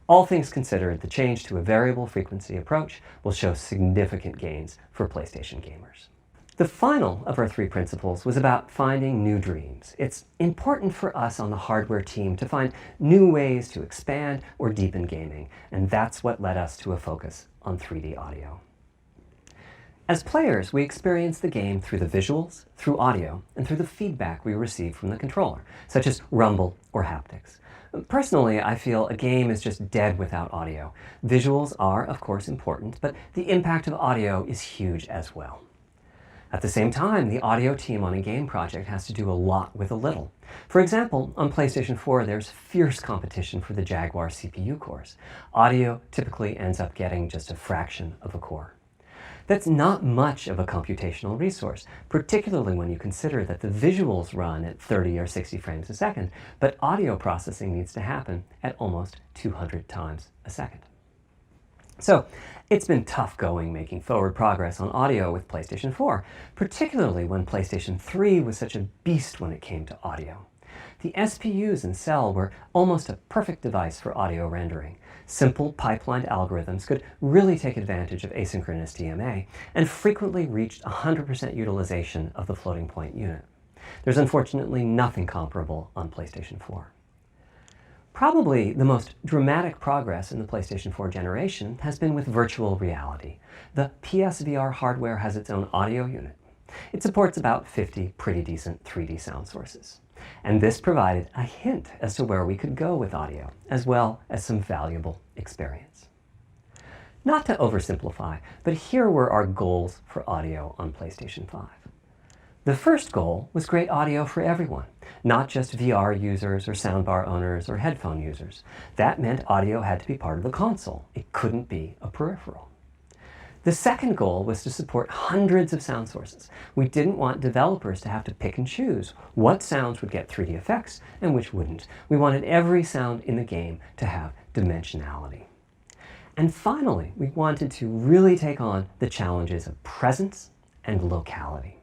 All things considered, the change to a variable frequency approach will show significant gains for PlayStation gamers. The final of our 3 principles was about finding new dreams. It's important for us on the hardware team to find new ways to expand or deepen gaming, and that's what led us to a focus on 3D audio. As players, we experience the game through the visuals, through audio, and through the feedback we receive from the controller, such as rumble or haptics. Personally, I feel a game is just dead without audio. Visuals are, of course, important, but the impact of audio is huge as well. At the same time, the audio team on a game project has to do a lot with a little. For example, on PlayStation 4, there's fierce competition for the Jaguar CPU cores. Audio typically ends up getting just a fraction of a core. That's not much of a computational resource, particularly when you consider that the visuals run at 30 or 60 frames a second, but audio processing needs to happen at almost 200 times a second. So, it's been tough going making forward progress on audio with PlayStation 4, particularly when PlayStation 3 was such a beast when it came to audio. The SPUs in Cell were almost a perfect device for audio rendering. Simple pipelined algorithms could really take advantage of asynchronous DMA and frequently reached 100% utilization of the floating point unit. There's unfortunately nothing comparable on PlayStation 4. Probably the most dramatic progress in the PlayStation 4 generation has been with virtual reality. The PSVR hardware has its own audio unit. It supports about 50 pretty decent 3D sound sources. And this provided a hint as to where we could go with audio, as well as some valuable experience. Not to oversimplify, but here were our goals for audio on PlayStation 5. The first goal was great audio for everyone, not just VR users or soundbar owners or headphone users. That meant audio had to be part of the console. It couldn't be a peripheral. The second goal was to support hundreds of sound sources. We didn't want developers to have to pick and choose what sounds would get 3D effects and which wouldn't. We wanted every sound in the game to have dimensionality. And finally, we wanted to really take on the challenges of presence and locality.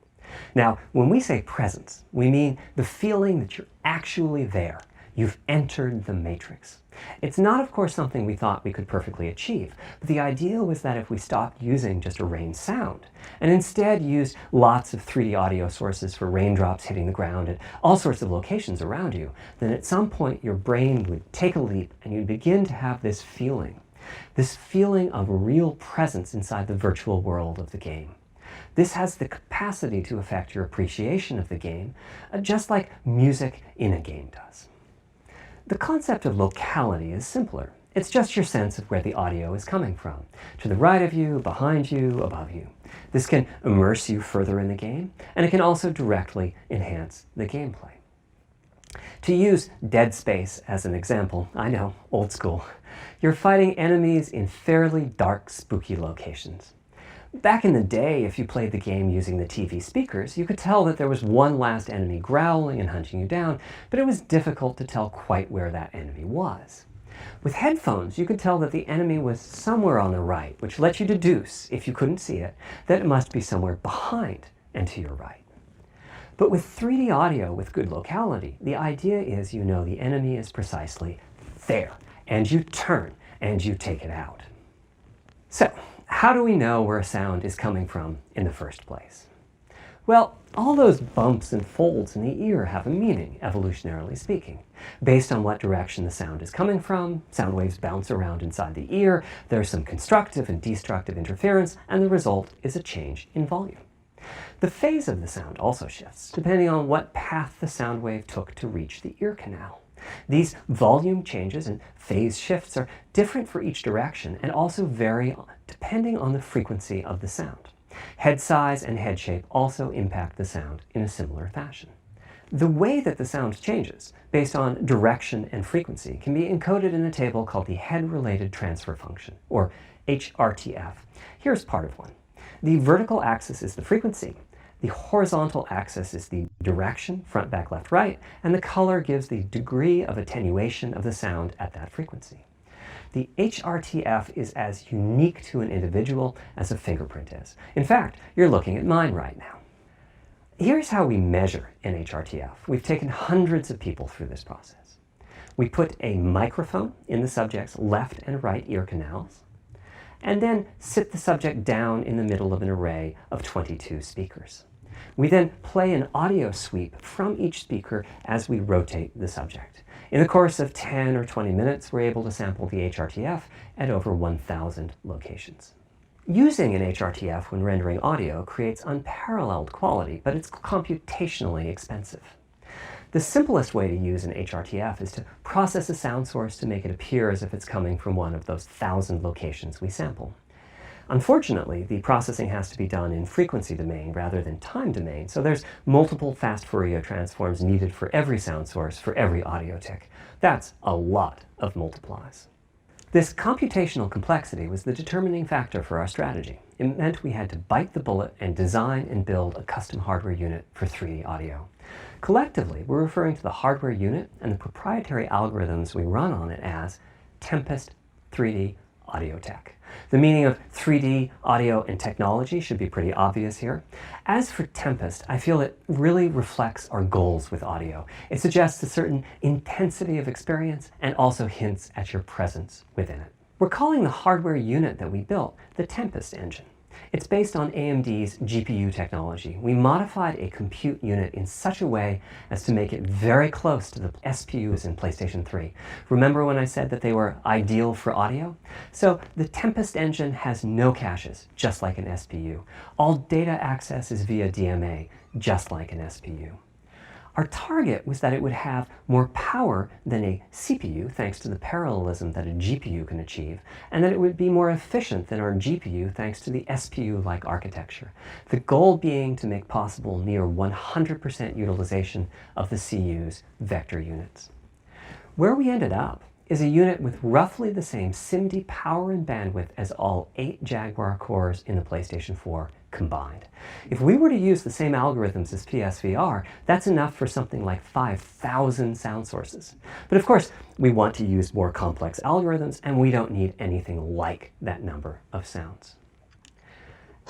Now, when we say presence, we mean the feeling that you're actually there. You've entered the matrix. It's not, of course, something we thought we could perfectly achieve, but the idea was that if we stopped using just a rain sound and instead used lots of 3D audio sources for raindrops hitting the ground at all sorts of locations around you, then at some point your brain would take a leap and you'd begin to have this feeling of real presence inside the virtual world of the game. This has the capacity to affect your appreciation of the game, just like music in a game does. The concept of locality is simpler. It's just your sense of where the audio is coming from, to the right of you, behind you, above you. This can immerse you further in the game, and it can also directly enhance the gameplay. To use Dead Space as an example, I know, old school, you're fighting enemies in fairly dark, spooky locations. Back in the day, if you played the game using the TV speakers, you could tell that there was one last enemy growling and hunting you down, but it was difficult to tell quite where that enemy was. With headphones, you could tell that the enemy was somewhere on the right, which let you deduce, if you couldn't see it, that it must be somewhere behind and to your right. But with 3D audio with good locality, the idea is you know the enemy is precisely there, and you turn and you take it out. So, how do we know where a sound is coming from in the first place? Well, all those bumps and folds in the ear have a meaning, evolutionarily speaking. Based on what direction the sound is coming from, sound waves bounce around inside the ear, there's some constructive and destructive interference, and the result is a change in volume. The phase of the sound also shifts, depending on what path the sound wave took to reach the ear canal. These volume changes and phase shifts are different for each direction and also vary depending on the frequency of the sound. Head size and head shape also impact the sound in a similar fashion. The way that the sound changes, based on direction and frequency, can be encoded in a table called the Head-Related Transfer Function, or HRTF. Here's part of one. The vertical axis is the frequency. The horizontal axis is the direction, front, back, left, right, and the color gives the degree of attenuation of the sound at that frequency. The HRTF is as unique to an individual as a fingerprint is. In fact, you're looking at mine right now. Here's how we measure an HRTF. We've taken hundreds of people through this process. We put a microphone in the subject's left and right ear canals, and then sit the subject down in the middle of an array of 22 speakers. We then play an audio sweep from each speaker as we rotate the subject. In the course of 10 or 20 minutes, we're able to sample the HRTF at over 1,000 locations. Using an HRTF when rendering audio creates unparalleled quality, but it's computationally expensive. The simplest way to use an HRTF is to process a sound source to make it appear as if it's coming from one of those 1,000 locations we sample. Unfortunately, the processing has to be done in frequency domain rather than time domain, so there's multiple fast Fourier transforms needed for every sound source for every audio tick. That's a lot of multiplies. This computational complexity was the determining factor for our strategy. It meant we had to bite the bullet and design and build a custom hardware unit for 3D audio. Collectively, we're referring to the hardware unit and the proprietary algorithms we run on it as Tempest 3D Audio Tech. The meaning of 3D audio and technology should be pretty obvious here. As for Tempest, I feel it really reflects our goals with audio. It suggests a certain intensity of experience and also hints at your presence within it. We're calling the hardware unit that we built the Tempest engine. It's based on AMD's GPU technology. We modified a compute unit in such a way as to make it very close to the SPUs in PlayStation 3. Remember when I said that they were ideal for audio? So the Tempest engine has no caches, just like an SPU. All data access is via DMA, just like an SPU. Our target was that it would have more power than a CPU, thanks to the parallelism that a GPU can achieve, and that it would be more efficient than our GPU, thanks to the SPU-like architecture. The goal being to make possible near 100% utilization of the CU's vector units. Where we ended up is a unit with roughly the same SIMD power and bandwidth as all 8 Jaguar cores in the PlayStation 4 combined. If we were to use the same algorithms as PSVR, that's enough for something like 5,000 sound sources. But of course, we want to use more complex algorithms, and we don't need anything like that number of sounds.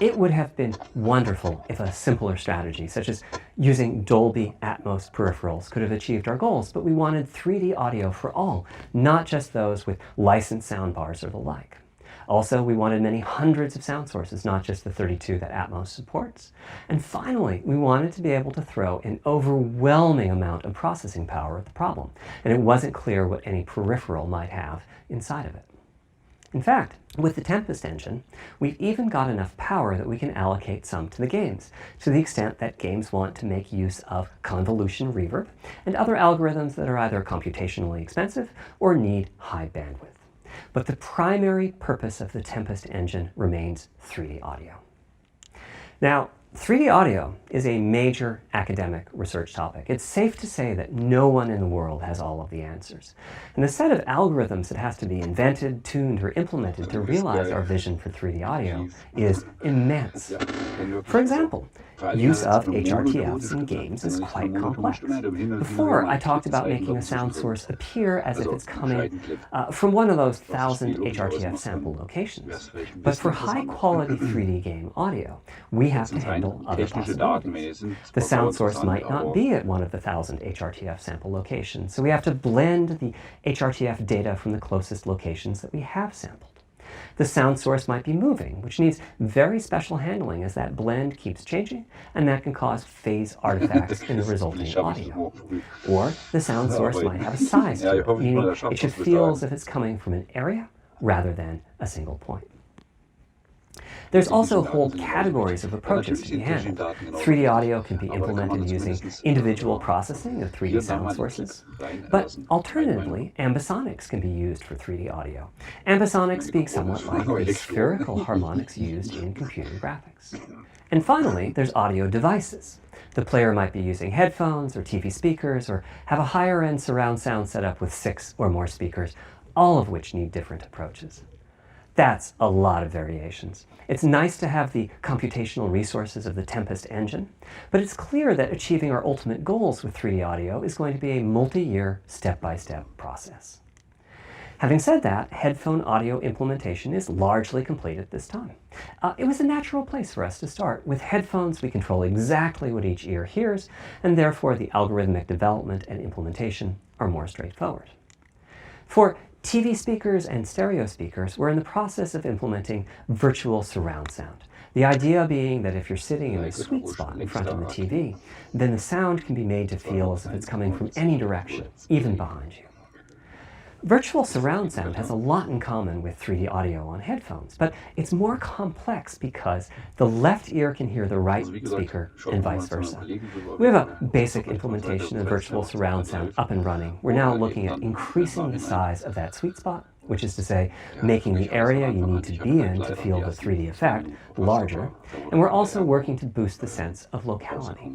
It would have been wonderful if a simpler strategy, such as using Dolby Atmos peripherals, could have achieved our goals, but we wanted 3D audio for all, not just those with licensed soundbars or the like. Also, we wanted many hundreds of sound sources, not just the 32 that Atmos supports. And finally, we wanted to be able to throw an overwhelming amount of processing power at the problem, and it wasn't clear what any peripheral might have inside of it. In fact, with the Tempest engine, we've even got enough power that we can allocate some to the games, to the extent that games want to make use of convolution reverb and other algorithms that are either computationally expensive or need high bandwidth. But the primary purpose of the Tempest engine remains 3D audio. Now, 3D audio is a major academic research topic. It's safe to say that no one in the world has all of the answers. And the set of algorithms that has to be invented, tuned, or implemented to realize our vision for 3D audio is immense. For example, use of HRTFs in games is quite complex. Before, I talked about making a sound source appear as if it's coming from one of those 1,000 HRTF sample locations. But for high-quality 3D game audio, we have to handle other possibilities. The sound source might not be at one of the 1,000 HRTF sample locations, so we have to blend the HRTF data from the closest locations that we have sampled. The sound source might be moving, which needs very special handling as that blend keeps changing, and that can cause phase artifacts in the resulting audio. Or the sound source might have a size to it, meaning it should feel as if it's coming from an area rather than a single point. There's also whole categories of approaches to be handled. 3D audio can be implemented using individual processing of 3D sound sources, but alternatively, ambisonics can be used for 3D audio. Ambisonics being somewhat like the spherical harmonics used in computer graphics. And finally, there's audio devices. The player might be using headphones or TV speakers, or have a higher-end surround sound setup with 6 or more speakers, all of which need different approaches. That's a lot of variations. It's nice to have the computational resources of the Tempest engine, but it's clear that achieving our ultimate goals with 3D audio is going to be a multi-year, step-by-step process. Having said that, headphone audio implementation is largely complete at this time. It was a natural place for us to start. With headphones, we control exactly what each ear hears, and therefore the algorithmic development and implementation are more straightforward. For TV speakers and stereo speakers, we're in the process of implementing virtual surround sound. The idea being that if you're sitting in a sweet spot in front of the TV, then the sound can be made to feel as if it's coming from any direction, even behind you. Virtual surround sound has a lot in common with 3D audio on headphones, but it's more complex because the left ear can hear the right speaker and vice versa. We have a basic implementation of virtual surround sound up and running. We're now looking at increasing the size of that sweet spot, which is to say, making the area you need to be in to feel the 3D effect larger, and we're also working to boost the sense of locality.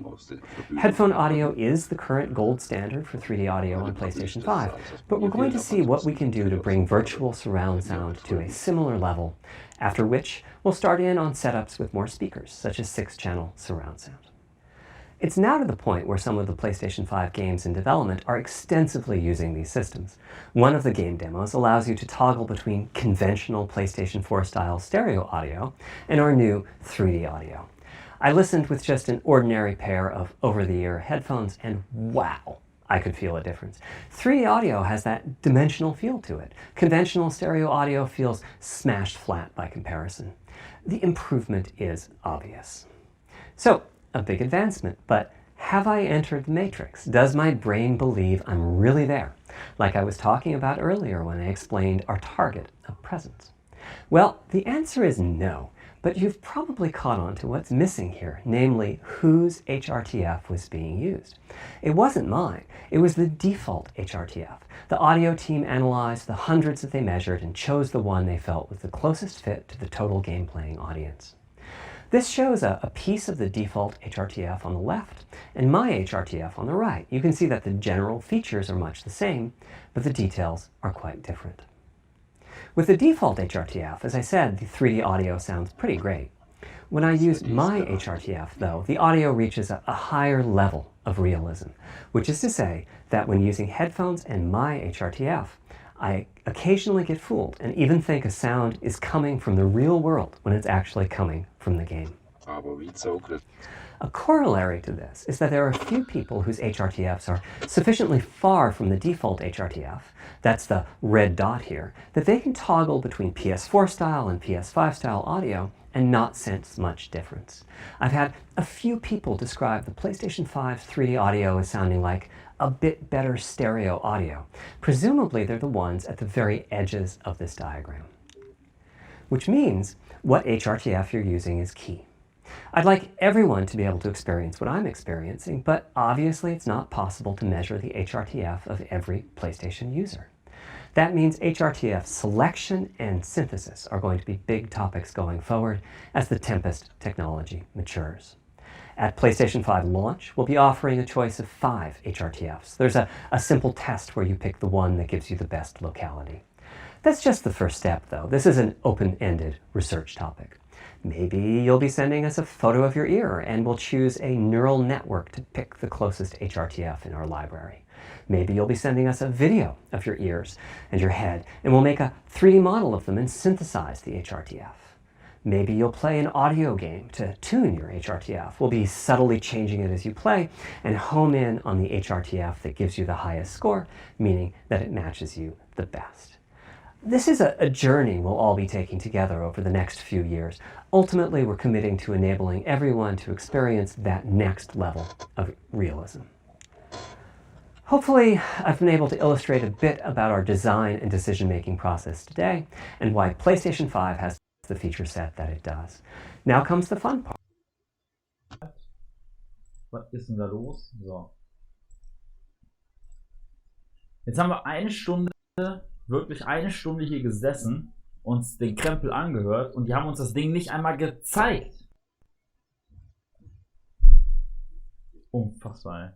Headphone audio is the current gold standard for 3D audio on PlayStation 5, but we're going to see what we can do to bring virtual surround sound to a similar level, after which we'll start in on setups with more speakers, such as 6-channel surround sound. It's now to the point where some of the PlayStation 5 games in development are extensively using these systems. One of the game demos allows you to toggle between conventional PlayStation 4 style stereo audio and our new 3D audio. I listened with just an ordinary pair of over-the-ear headphones, and wow, I could feel a difference. 3D audio has that dimensional feel to it. Conventional stereo audio feels smashed flat by comparison. The improvement is obvious. So, a big advancement, but have I entered the matrix? Does my brain believe I'm really there, like I was talking about earlier when I explained our target of presence? Well, the answer is no, But you've probably caught on to what's missing here, namely whose HRTF was being used. It wasn't mine, it was the default HRTF. The audio team analyzed the hundreds that they measured and chose the one they felt was the closest fit to the total game playing audience. This shows a piece of the default HRTF on the left and my HRTF on the right. You can see that the general features are much the same, but the details are quite different. With the default HRTF, as I said, the 3D audio sounds pretty great. When I use my HRTF, though, the audio reaches a higher level of realism, which is to say that when using headphones and my HRTF, I occasionally get fooled and even think a sound is coming from the real world when it's actually coming from the game. A corollary to this is that there are a few people whose HRTFs are sufficiently far from the default HRTF, that's the red dot here, that they can toggle between PS4 style and PS5 style audio and not sense much difference. I've had a few people describe the PlayStation 5's 3D audio as sounding like a bit better stereo audio. Presumably they're the ones at the very edges of this diagram. Which means what HRTF you're using is key. I'd like everyone to be able to experience what I'm experiencing, but obviously it's not possible to measure the HRTF of every PlayStation user. That means HRTF selection and synthesis are going to be big topics going forward as the Tempest technology matures. At PlayStation 5 launch, we'll be offering a choice of 5 HRTFs. There's a simple test where you pick the one that gives you the best locality. That's just the first step, though. This is an open-ended research topic. Maybe you'll be sending us a photo of your ear and we'll choose a neural network to pick the closest HRTF in our library. Maybe you'll be sending us a video of your ears and your head and we'll make a 3D model of them and synthesize the HRTF. Maybe you'll play an audio game to tune your HRTF. We'll be subtly changing it as you play and home in on the HRTF that gives you the highest score, meaning that it matches you the best. This is a journey we'll all be taking together over the next few years. Ultimately, we're committing to enabling everyone to experience that next level of realism. Hopefully, I've been able to illustrate a bit about our design and decision-making process today and why PlayStation 5 has the feature set that it does. Now comes the fun part. Was ist denn da los? So. Jetzt haben wir wirklich eine Stunde hier gesessen, uns den Krempel angehört und die haben uns das Ding nicht einmal gezeigt. Unfassbar.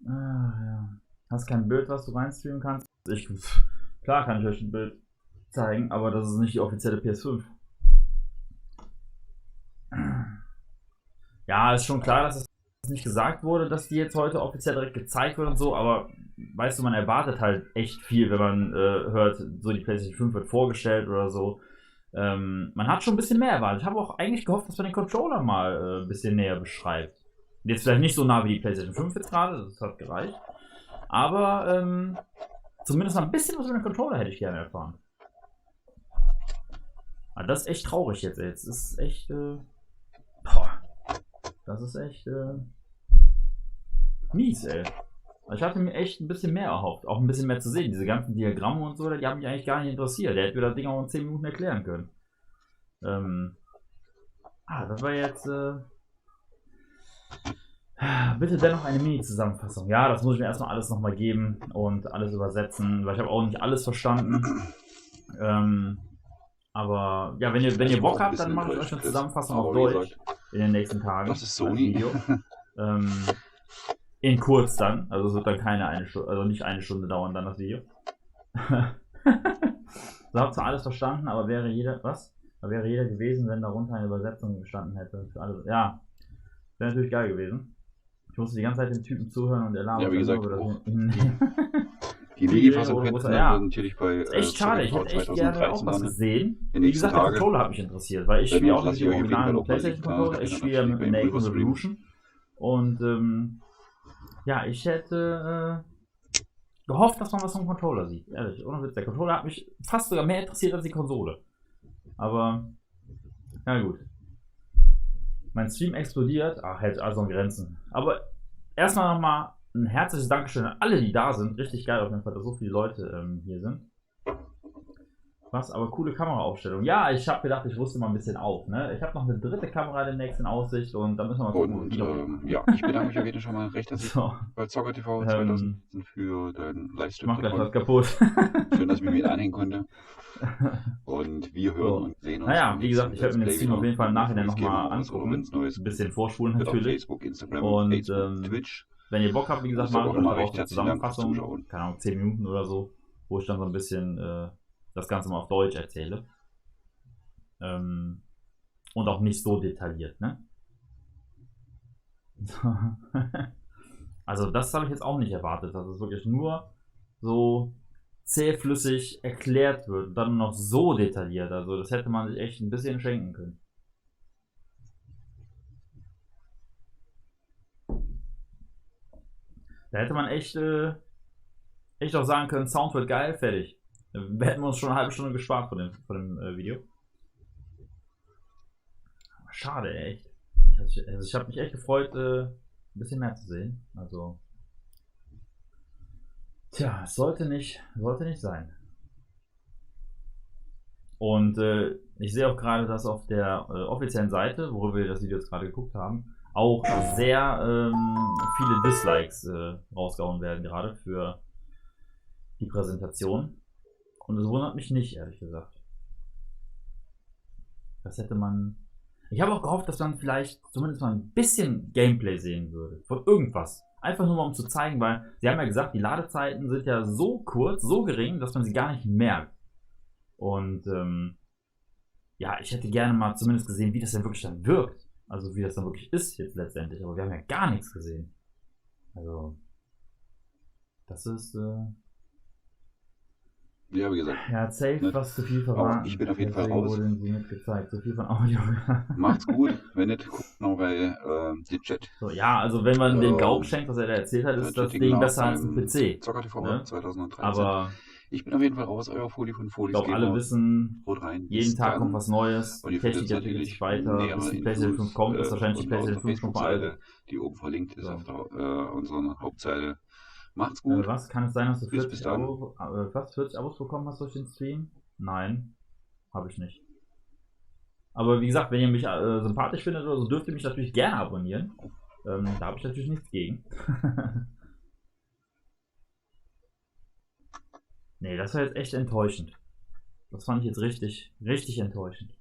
Ja. Hast kein Bild, was du reinstreamen kannst? Klar kann ich euch ein Bild zeigen, aber das ist nicht die offizielle PS5. Ja, ist schon klar, dass es nicht gesagt wurde, dass die jetzt heute offiziell direkt gezeigt wird und so, aber weißt du, man erwartet halt echt viel, wenn man hört, so die PlayStation 5 wird vorgestellt oder so. Man hat schon ein bisschen mehr erwartet. Ich habe auch eigentlich gehofft, dass man den Controller mal ein bisschen näher beschreibt. Jetzt vielleicht nicht so nah wie die PlayStation 5 jetzt gerade, das hat gereicht. Aber zumindest mal ein bisschen was über den Controller hätte ich gerne erfahren. Aber das ist echt traurig jetzt. Jetzt ist echt. Das ist echt mies, ey. Ich hatte mir echt ein bisschen mehr erhofft. Auch ein bisschen mehr zu sehen. Diese ganzen Diagramme und so, die haben mich eigentlich gar nicht interessiert. Der hätte mir das Ding auch in 10 Minuten erklären können. Das war jetzt. Bitte dennoch eine Mini-Zusammenfassung. Ja, das muss ich mir erstmal alles nochmal geben und alles übersetzen, weil ich habe auch nicht alles verstanden. Aber ja, wenn ihr Bock habt, dann mache ich euch eine Zusammenfassung auf Deutsch in den nächsten Tagen. Das ist Sony. Video. In kurz dann, also es wird dann keine Stunde, also nicht eine Stunde dauern dann das Video. So, habt ihr alles verstanden, aber wäre jeder gewesen, wenn darunter eine Übersetzung gestanden hätte für alle. Ja, wäre natürlich geil gewesen. Ich musste die ganze Zeit dem Typen zuhören und er labert. Ja, wie gesagt, die Legifassung könnte man ja. natürlich bei echt schade, ich hätte echt gerne auch was gesehen. Die Wie gesagt, der Tage. Controller hat mich interessiert, weil ich spiele auch mit dem originalen PlayStation Controller, ich spiele mit dem Naked Revolution. Revolution. Und ja, ich hätte gehofft, dass man was vom Controller sieht. Ehrlich, ohne Witz, der Controller hat mich fast sogar mehr interessiert als die Konsole. Aber, ja gut. Mein Stream explodiert, hält also an Grenzen. Aber erstmal nochmal ein herzliches Dankeschön an alle, die da sind. Richtig geil auf jeden Fall, dass so viele Leute hier sind. Was, aber coole Kameraaufstellung. Ja, ich habe gedacht, ich rüste mal ein bisschen auf. Ne? Ich habe noch eine dritte Kamera demnächst in Aussicht und dann müssen wir mal gucken. Und ja, ich bedanke mich auf jeden Fall schon mal recht herzlich bei Zocker TV 2000 für deinen Livestream. Ich mach gleich was kaputt. Schön, dass ich mich mit anhängen konnte. Und wir hören und sehen uns. Naja, wie gesagt, ich werde mir den Stream auf jeden Fall im Nachhinein nochmal angucken. Ein bisschen vorspulen natürlich. Facebook, Instagram, und Facebook, Twitch. Wenn ihr Bock habt, wie gesagt, mache ich mal auch eine Zusammenfassung. Keine Ahnung, 10 Minuten oder so, wo ich dann so ein bisschen das Ganze mal auf Deutsch erzähle. Und auch nicht so detailliert, ne? Also das habe ich jetzt auch nicht erwartet, dass es wirklich nur so zähflüssig erklärt wird und dann noch so detailliert. Also das hätte man sich echt ein bisschen schenken können. Da hätte man echt auch sagen können, Sound wird geil, fertig. Wir hätten uns schon eine halbe Stunde gespart von dem Video. Schade, echt. Ich habe mich echt gefreut, ein bisschen mehr zu sehen. Also, tja, es sollte nicht sein. Und ich sehe auch gerade, dass auf der offiziellen Seite, worüber wir das Video jetzt gerade geguckt haben, auch sehr viele Dislikes rausgehauen werden, gerade für die Präsentation. Und es wundert mich nicht, ehrlich gesagt. Das hätte man... Ich habe auch gehofft, dass man vielleicht zumindest mal ein bisschen Gameplay sehen würde. Von irgendwas. Einfach nur mal um zu zeigen, weil sie haben ja gesagt, die Ladezeiten sind ja so kurz, so gering, dass man sie gar nicht merkt. Und ja, ich hätte gerne mal zumindest gesehen, wie das denn wirklich dann wirkt. Also wie das dann wirklich ist jetzt letztendlich. Aber wir haben ja gar nichts gesehen. Also, das ist... Ja, wie gesagt. Er hat safe was zu viel verraten. Ich bin auf jeden Fall raus. Wurden sie nicht gezeigt. Zu viel von Audio. Macht's gut. Wenn nicht, guckt noch bei den Chat. So, ja, also wenn man den Glauben schenkt, was er da erzählt hat, ist das Ding besser als ein PC. Zocker TV ne? 2013. Aber ich bin auf jeden Fall raus. Euer Foley von Foley. ich glaube, alle wissen, rein. jeden Tag kommt was Neues. Die Technik entwickelt sich weiter. Bis die PlayStation 5 kommt, ist wahrscheinlich die PlayStation 5 noch alt. Die oben verlinkt ist auf unserer Hauptseite. Macht's gut. Was? Kann es sein, dass du 40 Abos bekommen hast durch den Stream? Nein, habe ich nicht. Aber wie gesagt, wenn ihr mich sympathisch findet oder so, dürft ihr mich natürlich gerne abonnieren. Da habe ich natürlich nichts gegen. Nee, das war jetzt echt enttäuschend. Das fand ich jetzt richtig, richtig enttäuschend.